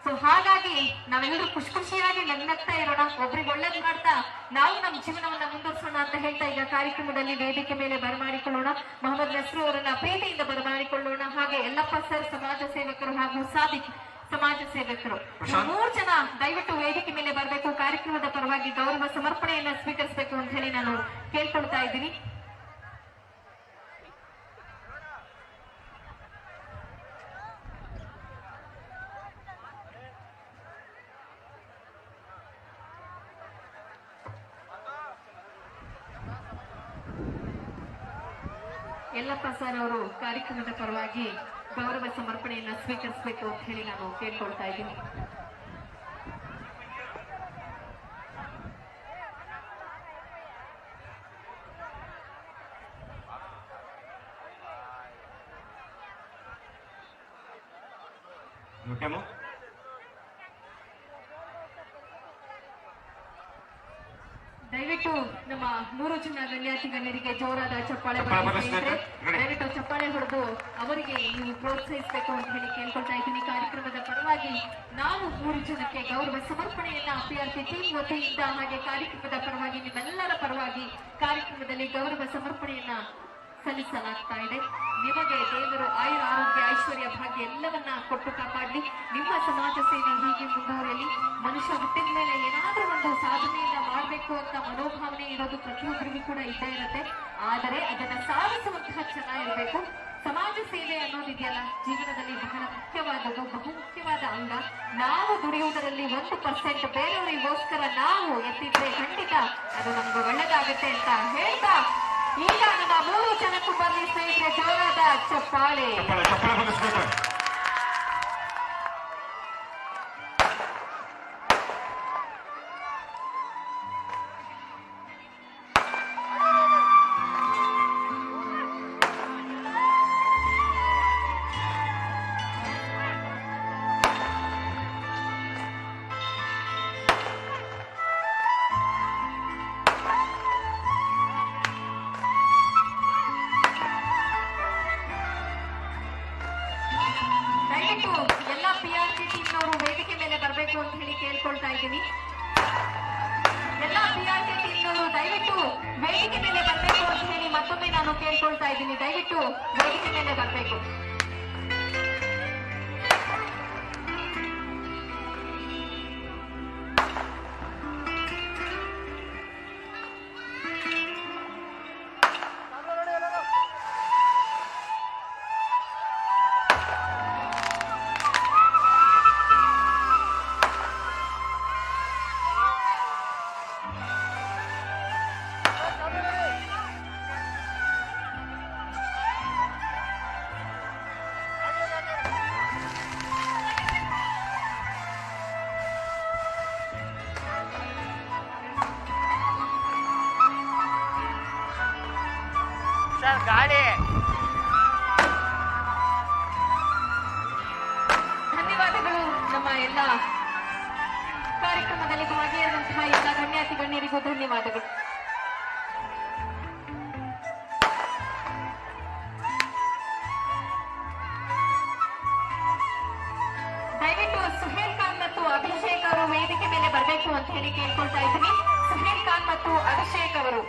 ಸೊ ಹಾಗಾಗಿ ನಾವೆಲ್ಲರೂ ಖುಷಿಯಾಗಿ ನಗ್ನಗ್ತಾ ಇರೋಣ, ಒಬ್ರಿಗೆ ಒಳ್ಳೇದು ಮಾಡ್ತಾ ನಾವು ನಮ್ಮ ಜೀವನವನ್ನ ಮುಂದುವರಿಸೋಣ ಅಂತ ಹೇಳ್ತಾ ಈಗ ಕಾರ್ಯಕ್ರಮದಲ್ಲಿ ವೇದಿಕೆ ಮೇಲೆ ಬರಮಾಡಿಕೊಳ್ಳೋಣ. ಮೊಹಮ್ಮದ್ ನಸ್ರು ಅವರನ್ನ ಪ್ರೀತಿಯಿಂದ ಬರಮಾಡಿಕೊಳ್ಳೋಣ. ಹಾಗೆ ಯಲ್ಲಪ್ಪ ಸರ್ ಸಮಾಜ ಸೇವಕರು ಹಾಗೂ ಸಾದಿಕ್ ಸಮಾಜ ಸೇವಕರು 3 ಜನ ದಯವಿಟ್ಟು ವೇದಿಕೆ ಮೇಲೆ ಬರಬೇಕು. ಕಾರ್ಯಕ್ರಮದ ಪರವಾಗಿ ಗೌರವ ಸಮರ್ಪಣೆಯನ್ನ ಸ್ವೀಕರಿಸಬೇಕು ಅಂತ ಹೇಳಿ ನಾನು ಕೇಳ್ಕೊಳ್ತಾ ಇದ್ದೀನಿ. ಯಲ್ಲಪ್ಪ ಸರ್ ಅವರು ಕಾರ್ಯಕ್ರಮದ ಪರವಾಗಿ ಗೌರವ ಸಮರ್ಪಣೆಯನ್ನ ಸ್ವೀಕರಿಸಬೇಕು ಅಂತ ಹೇಳಿ ನಾನು ಕೇಳ್ಕೊಳ್ತಾ ಇದ್ದೀನಿ. ದಯವಿಟ್ಟು ನಮ್ಮ 3 ಜನ ಗಣ್ಯಾತಿ ಗಣ್ಯರಿಗೆ ಜೋರಾದ ಚಪ್ಪಾಳೆ ದಯವಿಟ್ಟು ಚಪ್ಪಾಳೆ ಹೊಡೆದು ಅವರಿಗೆ ನೀವು ಪ್ರೋತ್ಸಾಹಿಸಬೇಕು ಅಂತ ಹೇಳಿ ಕೇಳ್ಕೊಳ್ತಾ ಇದ್ದೀನಿ. ಕಾರ್ಯಕ್ರಮದ ಪರವಾಗಿ ನಾವು 3 ಜನಕ್ಕೆ ಗೌರವ ಸಮರ್ಪಣೆಯನ್ನ PRP ಟೀಮ್ ವತಿಯಿಂದ ಹಾಗೆ ಕಾರ್ಯಕ್ರಮದ ಪರವಾಗಿ ನಿಮ್ಮೆಲ್ಲರ ಪರವಾಗಿ ಕಾರ್ಯಕ್ರಮದಲ್ಲಿ ಗೌರವ ಸಮರ್ಪಣೆಯನ್ನ ಸಲ್ಲಿಸಲಾಗ್ತಾ ಇದೆ. ನಿಮಗೆ ದೇವರು ಆಯುರ ಆರೋಗ್ಯ ಐಶ್ವರ್ಯ ಭಾಗ್ಯ ಎಲ್ಲವನ್ನ ಕೊಟ್ಟು ಕಾಪಾಡಲಿ. ನಿಮ್ಮ ಸಮಾಜ ಸೇವೆ ಹೀಗೆ ಮುಂದುವರಿಯಲಿ. ಮನುಷ್ಯ ಹುಟ್ಟಿದ ಮೇಲೆ ಏನಾದ್ರೂ ಒಂದು ಸಾಧನೆಯನ್ನ ಮಾಡಬೇಕು ಅಂತ ಮನೋಭಾವನೆ ಇರೋದು ಪ್ರತಿಯೊಬ್ಬರಿಗೂ ಕೂಡ ಇದ್ದೇ ಇರುತ್ತೆ. ಆದರೆ ಅದನ್ನ ಸಾಧಿಸುವಂತಹ ಜನ ಇರಬೇಕು. ಸಮಾಜ ಸೇವೆ ಅನ್ನೋದಿದೆಯಲ್ಲ, ಜೀವನದಲ್ಲಿ ಬಹಳ ಮುಖ್ಯವಾದದ್ದು, ಬಹುಮುಖ್ಯವಾದ ಅಂಗ. ನಾವು ದುಡಿಯುವುದರಲ್ಲಿ 1% ಬೇರೆಯವರಿಗೋಸ್ಕರ ನಾವು ಎತ್ತಿದ್ರೆ ಖಂಡಿತ ಅದು ನಮ್ಗೆ ಒಳ್ಳೇದಾಗುತ್ತೆ ಅಂತ ಹೇಳ್ತಾ ಈಗ ನಮ್ಮ 3 ಜನಕ್ಕೂ ಬರಲಿ ಸ್ನೇಹಿತರೆ ಜೋರಾದ ಚಪ್ಪಾಳೆ. ಎಲ್ಲ PRP ಟೀಮ್ನವರು ವೇದಿಕೆ ಮೇಲೆ ಬರಬೇಕು ಅಂತ ಹೇಳಿ ಕೇಳ್ಕೊಳ್ತಾ ಇದ್ದೀನಿ. ಎಲ್ಲ PRP ಟೀಮ್ನವರು ದಯವಿಟ್ಟು ವೇದಿಕೆ ಮೇಲೆ ಬರಬೇಕು ಅಂತ ಹೇಳಿ ಮತ್ತೊಮ್ಮೆ ನಾನು ಕೇಳ್ಕೊಳ್ತಾ ಇದ್ದೀನಿ. ದಯವಿಟ್ಟು ವೇದಿಕೆ ಮೇಲೆ ಬರಬೇಕು. ಸರ್ ಗಾಡಿ ಧನ್ಯವಾದಗಳು. ನಮ್ಮ ಎಲ್ಲ ಕಾರ್ಯಕ್ರಮದಲ್ಲಿ ಭಾಗಿಯಾದಂತಹ ಎಲ್ಲ ಗಣ್ಯಾತಿ ಗಣ್ಯರಿಗೂ ಧನ್ಯವಾದಗಳು. ದಯವಿಟ್ಟು ಸುಹೇಲ್ ಖಾನ್ ಮತ್ತು ಅಭಿಷೇಕ್ ಅವರು ವೇದಿಕೆ ಮೇಲೆ ಬರಬೇಕು ಅಂತ ಹೇಳಿ ಕೇಳ್ಕೊಳ್ತಾ ಇದ್ದೀನಿ. ಸುಹೇಲ್ ಖಾನ್ ಮತ್ತು ಅಭಿಷೇಕ್ ಅವರು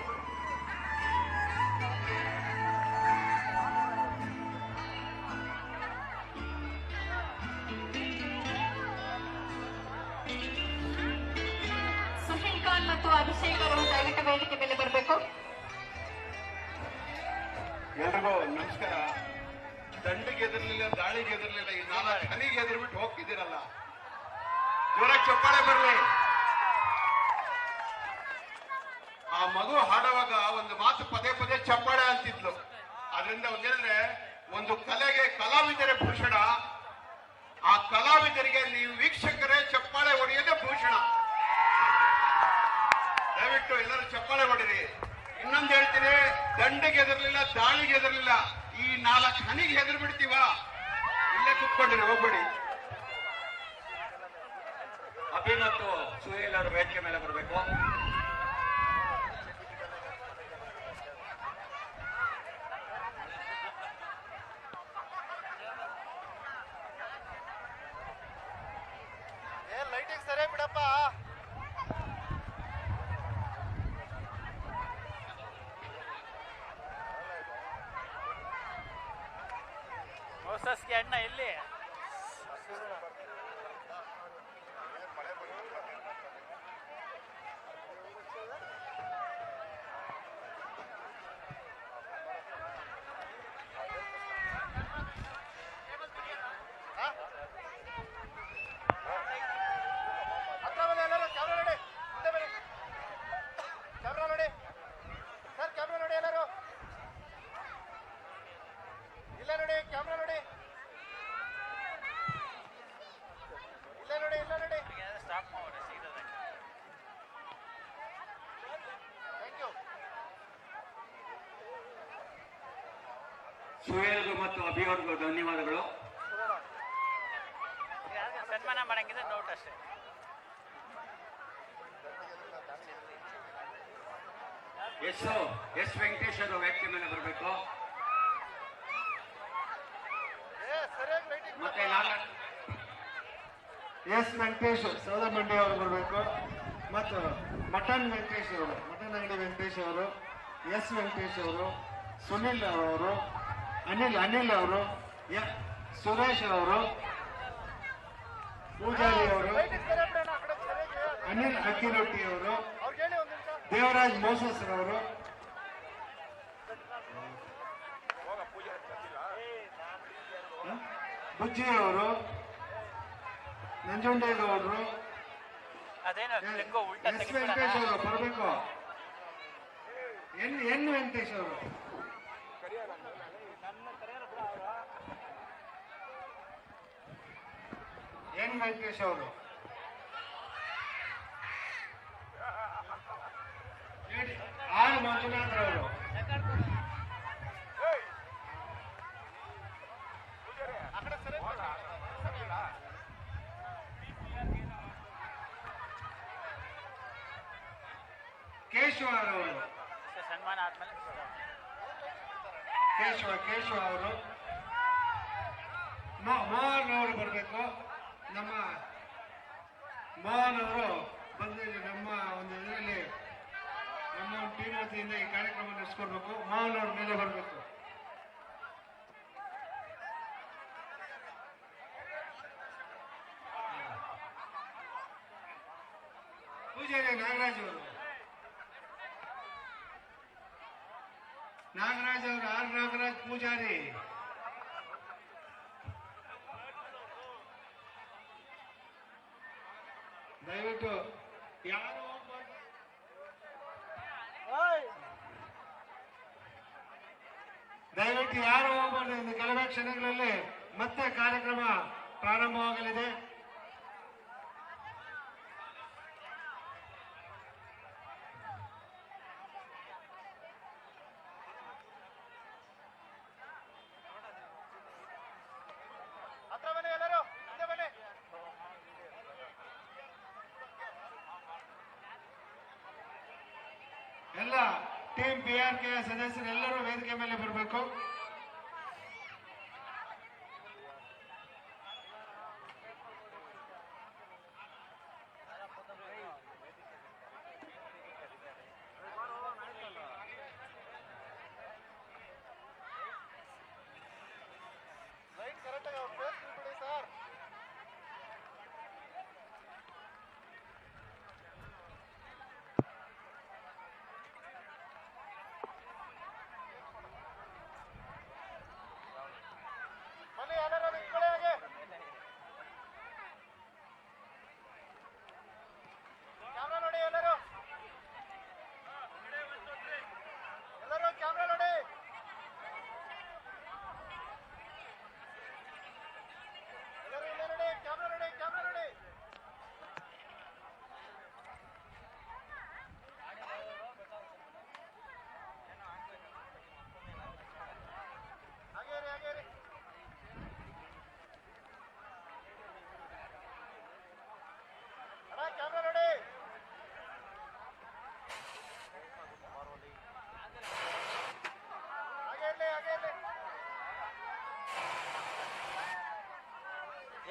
ಅಭಿಷೇಕ್ ಅವರು ದಯವಿಟ್ಟು ವೇದಿಕೆ ಮೇಲೆ ಬರಬೇಕು. ಎಲ್ರಿಗೂ ನಮಸ್ಕಾರ. ದಂಡಿಗೆ ಎದುರ್ಲಿಲ್ಲ, ದಾಳಿಗೆ ಎದುರ್ಲಿಲ್ಲ, ಈ 4 ಹನಿಗೆ ಎದುರ್ಬಿಟ್ಟು ಹೋಗ್ತಿದ್ದೀರಲ್ಲ, ಜೋರಾಗಿ ಚಪ್ಪಾಳೆ ಬರಲಿ. ಆ ಮಗು ಹಾಡುವಾಗ ಒಂದು ಮಾತು ಪದೇ ಪದೇ ಚಪ್ಪಾಳೆ ಅಂತಿದ್ಲು. ಅದರಿಂದ ಒಂದೇನಂದ್ರೆ, ಒಂದು ಕಲೆಗೆ ಕಲಾವಿದರೇ ಭೂಷಣ. ಆ ಕಲಾವಿದರಿಗೆ ನೀವು ವೀಕ್ಷಕರೇ ಚಪ್ಪಾಳೆ ಹೊಡೆಯೋದೇ ಭೂಷಣ. ದಯವಿಟ್ಟು ಎಲ್ಲರೂ ಚಪ್ಪಾಳೆ ಹೊಡಿರಿ. ಇನ್ನೊಂದು ಹೇಳ್ತೀನಿ, ದಂಡಿಗೆ ಎದುರ್ಲಿಲ್ಲ, ದಾಳಿಗೆ ಎದುರ್ಲಿಲ್ಲ, ಈ 4 ಹನಿಗೆ ಹೆದರ್ ಬಿಡ್ತೀವ, ಇಲ್ಲೇ ಕುತ್ಕೊಂಡಿರಿ, ಹೋಗ್ಬೇಡಿ. ಅಭಿ ಮತ್ತು ಸುಹೇಲ್ ಅವರು ವೇದಿಕೆ ಮೇಲೆ ಬರಬೇಕು. ಲೈಟಿಂಗ್ ಸರಿ ಬಿಡಪ್ಪ. ಮೋಸಸ್ಗೆ ಅಣ್ಣ ಎಲ್ಲಿ ಸ್ಟಾಪ್ ಮಾಡಿ ಸೀದಾ ಸುಹೇಲ್ಗೂ ಮತ್ತು ಅಭಿ ಅವ್ರಿಗೂ ಧನ್ಯವಾದಗಳು. ಸನ್ಮಾನ ಮಾಡಂಗಿದ್ರೆ ನೋಟ್ ಅಷ್ಟೇ. ಎಸ್ ವೆಂಕಟೇಶ್ ಅವರು ವೇದಿಕೆ ಮೇಲೆ ಬರಬೇಕು. ಮತ್ತೆ ಎಸ್ ವೆಂಕಟೇಶ್ ಸೌದಮಂಡಿ ಅವರು ಬರಬೇಕು. ಮತ್ತು ಮಟನ್ ವೆಂಕಟೇಶ್ ಅವರು, ಮಟನ್ ಅಂಗಡಿ ವೆಂಕಟೇಶ್ ಅವರು, ಎಸ್ ವೆಂಕಟೇಶ್ ಅವರು, ಸುನಿಲ್ ಅವರು, ಅನಿಲ್ ಅವರು, ಸುರೇಶ್ ಅವರು, ಪೂಜಾರಿ ಅವರು, ಅನಿಲ್ ಅಕ್ಕಿರೊಟ್ಟಿ ಅವರು, ದೇವರಾಜ್ ಮೋಸಸ್ ಅವರು, ಬುಜ್ಜಿ ಅವರು, ನಂಜುಂಡೇಗೌಡರು, ಅದೇನೋ ಲಿಂಗೋ ಉಲ್ಟಾ ಎಸ್ ವೆಂಕಟೇಶ್ ಅವರು ಬರಬೇಕು. ಎನ್ ವೆಂಕಟೇಶ್ ಅವರು, ಎನ್ ವೆಂಕಟೇಶ್ ಅವರು, ಆರ್ ಮಂಜುನಾಥ್ ಅವರು, ಕೇಶವರ್ ಅವರು, ಸನ್ಮಾನ ಆದ್ಮೇಲೆ ಕೇಶವ ಅವರು, ಮೋಹನ್ ಅವರು ಬರಬೇಕು. ನಮ್ಮ ಮೋಹನ್ ಅವರು ಬಂದು ನಮ್ಮ ಒಂದು ಇದರಲ್ಲಿ ನಮ್ಮ ಒಂದು ಟೀಮ್ ವತಿಯಿಂದ ಈ ಕಾರ್ಯಕ್ರಮ ನಡೆಸ್ಕೊಡ್ಬೇಕು. ಮೋಹನ್ ಅವ್ರ ಮೇಲೆ ಬರಬೇಕು. ಪೂಜಾರಿ ನಾಗರಾಜ್ ಅವರು, ಆರ್ ನಾಗರಾಜ್ ಪೂಜಾರಿ, ದಯವಿಟ್ಟು ಯಾರು ಹೋಗಬಾರ್ದು. ಇನ್ನು ಕೆಲವೇ ಕ್ಷಣಗಳಲ್ಲಿ ಮತ್ತೆ ಕಾರ್ಯಕ್ರಮ ಪ್ರಾರಂಭವಾಗಲಿದೆ. ಎಲ್ಲ ಟೀಮ್ PRK ಸದಸ್ಯರೆಲ್ಲರೂ ವೇದಿಕೆ ಮೇಲೆ ಬರಬೇಕು.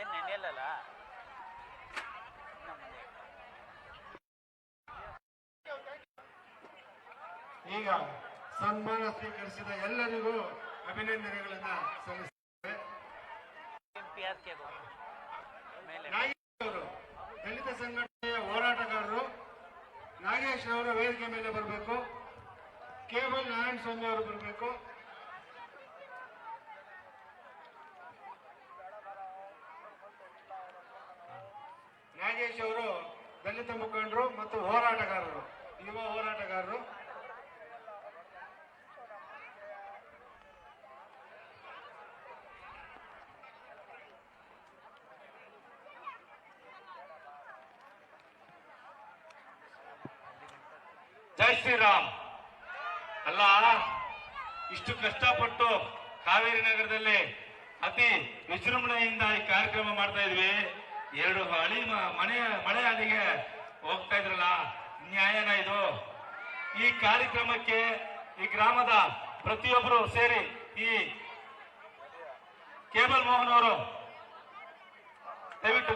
ಏನು ನೆನೆಯಲ್ಲ ಈಗ ಸನ್ಮಾನ ಸ್ವೀಕರಿಸಿದ ಎಲ್ಲರಿಗೂ ಅಭಿನಂದನೆಗಳನ್ನ ಸಲ್ಲಿಸುತ್ತೇವೆ. PRK ಮೇಲೆ ನಾಗೇಶ್ ಅವರು ದಲಿತ ಸಂಘಟನೆಯ ಹೋರಾಟಗಾರರು. ನಾಗೇಶ್ ಅವರು ವೇದಿಕೆ ಮೇಲೆ ಬರಬೇಕು. ಕೇವಲ್ ನಾರಾಯಣ ಸ್ವಾಮಿ ಅವರು ಬರಬೇಕು. ನಾಗೇಶ್ ಅವರು ದಲಿತ ಮುಖಂಡರು ಮತ್ತು ಹೋರಾಟಗಾರರು, ಯುವ ಹೋರಾಟಗಾರರು. ಜೈ ಶ್ರೀರಾಮ್. ಅಲ್ಲ, ಇಷ್ಟು ಕಷ್ಟಪಟ್ಟು ಕಾವೇರಿ ನಗರದಲ್ಲಿ ಅತಿ ವಿಜೃಂಭಣೆಯಿಂದ ಈ ಕಾರ್ಯಕ್ರಮ ಮಾಡ್ತಾ ಇದ್ವಿ. ಎರಡು ಹಳಿ ಮಳೆ ಹಾದಿಗೆ ಹೋಗ್ತಾ ಇದ್ರಲ್ಲ, ನ್ಯಾಯನ ಇದು? ಈ ಕಾರ್ಯಕ್ರಮಕ್ಕೆ ಈ ಗ್ರಾಮದ ಪ್ರತಿಯೊಬ್ಬರು ಸೇರಿ ಈ ಕೇಬಲ್ ಮೋಹನ್ ಅವರು ದಯವಿಟ್ಟು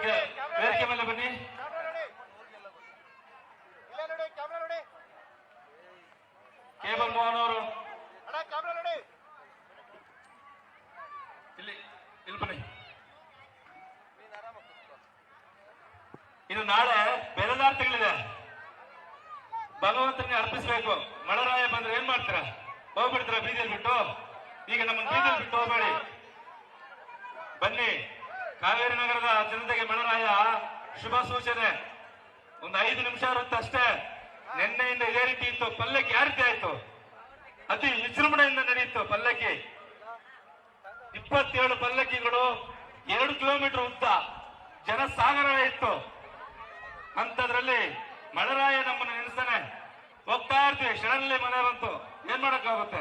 ವೇದಿಕೆ ಮೇಲೆ ಬನ್ನಿ. ಕೇಬಲ್ ಮೋಹನ್ ಅವರು ಇಲ್ಲಿ ಬನ್ನಿ. ಇದು ನಾಳೆ ಬೆರದಾರ್ಥಗಳಿದೆ, ಭಗವಂತನಿಗೆ ಅರ್ಪಿಸಬೇಕು. ಮಳೆರಾಯ ಬಂದ್ರೆ ಏನ್ ಮಾಡ್ತೀರಾ? ಹೋಗ್ಬಿಡ್ತೀರಾ ಬೀದಿಯಲ್ಲಿ ಬಿಟ್ಟು? ಈಗ ನಮ್ಮನ್ನು ಬೀದಿಯಲ್ಲಿ ಬಿಟ್ಟು ಹೋಗ್ಬೇಡಿ, ಬನ್ನಿ. ಕಾವೇರಿ ನಗರದ ಜನತೆಗೆ ಮಳೆರಾಯ ಶುಭ ಸೂಚನೆ. ಒಂದು 5 ನಿಮಿಷ ಇರುತ್ತೆ ಅಷ್ಟೇ. ನಿನ್ನೆಯಿಂದ ಇದೇ ರೀತಿ ಇತ್ತು. ಪಲ್ಲಕ್ಕಿ ಯಾವ ರೀತಿ ಆಯ್ತು? ಅತಿ ವಿಜೃಂಭಣೆಯಿಂದ ನಡೆಯಿತು ಪಲ್ಲಕ್ಕಿ. 27 ಪಲ್ಲಕ್ಕಿಗಳು 2 ಕಿಲೋಮೀಟರ್ ಉದ್ದ, ಜನಸಾಗರ ಇತ್ತು. ಅಂತದ್ರಲ್ಲಿ ಮಳೆರಾಯ ನಮ್ಮನ್ನು ನೆನೆಸ್ತಾನೆ. ಹೋಗ್ತಾ ಇರ್ತೀವಿ, ಶರಣಲ್ಲಿ ಮನೆ ಬಂತು, ಏನ್ ಮಾಡಕ್ಕಾಗುತ್ತೆ?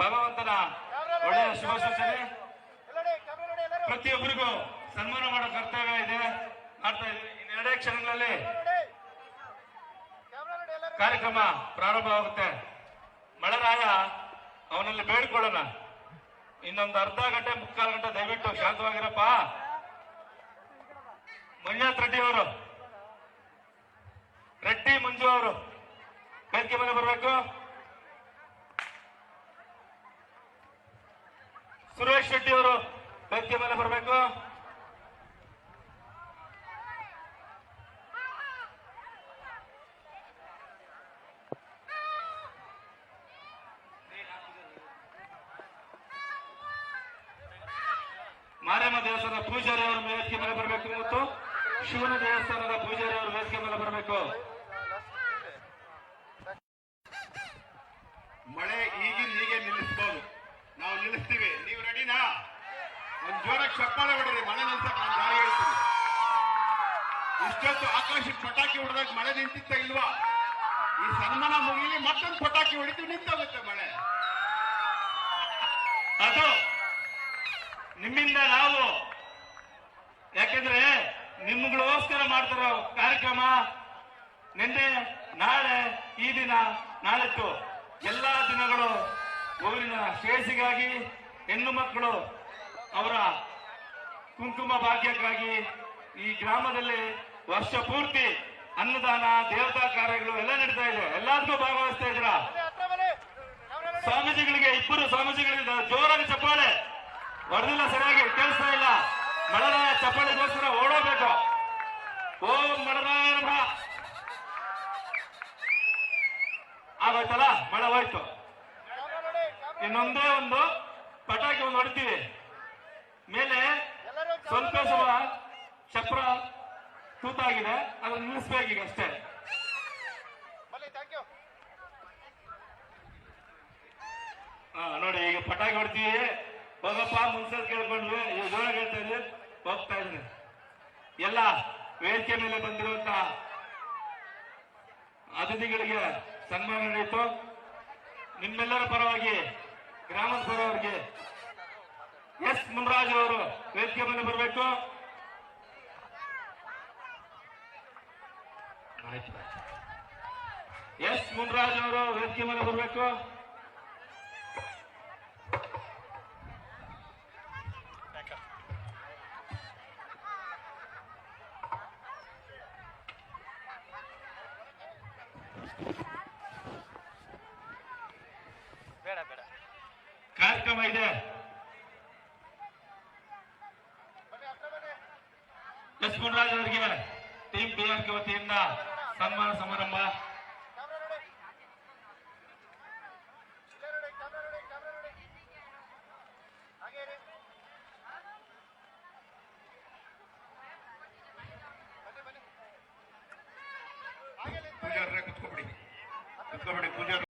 ಭಗವಂತನ ಒಳ್ಳೆಯ ಶುಭ ಸೂಚನೆ. ಪ್ರತಿಯೊಬ್ಬರಿಗೂ ಸನ್ಮಾನ ಮಾಡೋ ಕರ್ತವ್ಯ ಇದೆ, ಮಾಡ್ತಾ ಇದ್ವಿ. ಇನ್ನೆರಡೇ ಕ್ಷಣಗಳಲ್ಲಿ ಕಾರ್ಯಕ್ರಮ ಪ್ರಾರಂಭವಾಗುತ್ತೆ. ಮಳೆರಾಯ ಅವನಲ್ಲಿ ಬೇಡಿಕೊಳ್ಳೋಣ, ಇನ್ನೊಂದು ಅರ್ಧ ಗಂಟೆ 3/4 ಗಂಟೆ ದಯವಿಟ್ಟು ಶಾಂತವಾಗಿರಪ್ಪ. ಮಂಜುನಾಥ್ ರೆಡ್ಡಿ ಅವರು, ರೆಡ್ಡಿ ಮಂಜು ಅವರು ವೇದಿಕೆ ಮೇಲೆ ಬರಬೇಕು. ಸುರೇಶ್ ಶೆಟ್ಟಿ ಅವರು ವೇದಿಕೆ ಮೇಲೆ ಬರಬೇಕು. ಮಾರಿಯಮ್ಮ ದೇವಸ್ಥಾನದ ಪೂಜಾರಿ ಅವರು ವೇದಿಕೆ ಮೇಲೆ ಬರಬೇಕು ಮತ್ತು ಶಿವನ ದೇವಸ್ಥಾನದ ಪೂಜಾರಿ ಅವರು ವೇದಿಕೆ ಮೇಲೆ ಬರಬೇಕು. ಮಳೆ ಹೀಗೆ ನಿಲ್ಲಿಸಬಹುದು, ನಾವು ನಿಲ್ಲಿಸ್ತೀವಿ. ನೀವು ರೆಡಿನಾ? ಒಂದ್ ಜೋರಾಗಿ ಚಪ್ಪಾಳೆ ಹೊಡ್ರಿ, ಮಳೆ ನಿಲ್ಸಕ್ ನಾನು ದಾರಿ ಹೇಳ್ತೀನಿ. ಇಷ್ಟೊತ್ತು ಆಕಾಶಕ್ಕೆ ಪಟಾಕಿ ಹೊಡೆದಾಗ ಮಳೆ ನಿಂತಿತ್ತ ಇಲ್ವಾ? ಈ ಸನ್ಮಾನ ಮುಗಿಲಿ, ಮತ್ತೊಂದು ಪಟಾಕಿ ಹೊಡಿತೀವಿ, ನಿಂತೋಗುತ್ತೆ ಮಳೆ. ಅದು ನಿಮ್ಮಿಂದ ನಾವು, ಯಾಕೆಂದ್ರೆ ನಿಮ್ಗಳಿಗೋಸ್ಕರ ಮಾಡ್ತಿರೋ ಕಾರ್ಯಕ್ರಮ. ನಿನ್ನೆ, ನಾಳೆ, ಈ ದಿನ, ನಾಳಿತ್ತು ಎಲ್ಲಾ ದಿನಗಳು ಊರಿನ ಶ್ರೇಯಸ್ಸಿಗಾಗಿ, ಹೆಣ್ಣು ಮಕ್ಕಳು ಅವರ ಕುಂಕುಮ ಭಾಗ್ಯಕ್ಕಾಗಿ ಈ ಗ್ರಾಮದಲ್ಲಿ ವರ್ಷ ಪೂರ್ತಿ ಅನ್ನದಾನ, ದೇವತಾ ಕಾರ್ಯಗಳು ಎಲ್ಲ ನಡೀತಾ ಇದೆ. ಎಲ್ಲದಕ್ಕೂ ಭಾಗವಹಿಸ್ತಾ ಇದ್ದೀರಾ. ಸ್ವಾಮೀಜಿಗಳಿಗೆ, 2 ಸ್ವಾಮೀಜಿಗಳಿಗೆ ಜೋರಾಗಿ ಚಪ್ಪಾಳೆ ಹೊಡೆದಿಲ್ಲ, ಸರಿಯಾಗಿ ಕೇಳಿಸ್ತಾ ಇಲ್ಲ. ಮಳೆರಾಯ ಚಪ್ಪಾಳೆಗೋಸ್ಕರ ಓಡೋಬೇಕು. ಓಂ ಮಳೆರಾಯ ನಮಃ. ಆಗೋಯ್ತಲ್ಲ, ಮಳೆ ಹೋಯ್ತು. ಇನ್ನೊಂದೇ ಒಂದು ಪಟಾಕಿ ಒಂದು ಹೊಡಿತೀವಿ. ಮೇಲೆ ಸ್ವಲ್ಪ ಚಪ್ರ ತೂತಾಗಿದೆ, ಅದನ್ನು ನಿಲ್ಲಿಸ್ಬೇಕೀಗ ಅಷ್ಟೇ. ನೋಡಿ, ಈಗ ಪಟಾಕಿ ಹೊಡ್ತೀವಿ. ಹೋಗಪ್ಪ, ಮುನ್ಸಲ್ ಕೇಳ್ಕೊಂಡ್ವಿ, ಈಗ ಜೋರ ಹೇಳ್ತಾ ಇದ್ವಿ, ಹೋಗ್ತಾ ಇದ್ವಿ. ಎಲ್ಲ ವೇದಿಕೆ ಮೇಲೆ ಬಂದಿರುವಂತ ಅತಿಥಿಗಳಿಗೆ ಸನ್ಮಾನ ನಡೆಯಿತು. ನಿಮ್ಮೆಲ್ಲರ ಪರವಾಗಿ, ಗ್ರಾಮದ ಪರವಾಗಿ ಎಸ್ ಮುನ್ರಾಜ್ ಅವರು ವೇದಿಕೆ ಮೇಲೆ ಬರಬೇಕು. ಎಸ್ ಮುನ್ರಾಜ್ ಅವರು ವೇದಿಕೆ ಮೇಲೆ ಬರಬೇಕು. ಇದೆ. ಎಸ್ ಮುನ್ರಾಜ್ ಅವರಿಗೆ ಟೀಮ್ PRK ವತಿಯಿಂದ ಸನ್ಮಾನ ಸಮಾರಂಭ. ಪೂಜಾರ್ರೆ ಕುತ್ಕೊಬಿಡಿ ಪೂಜಾರ್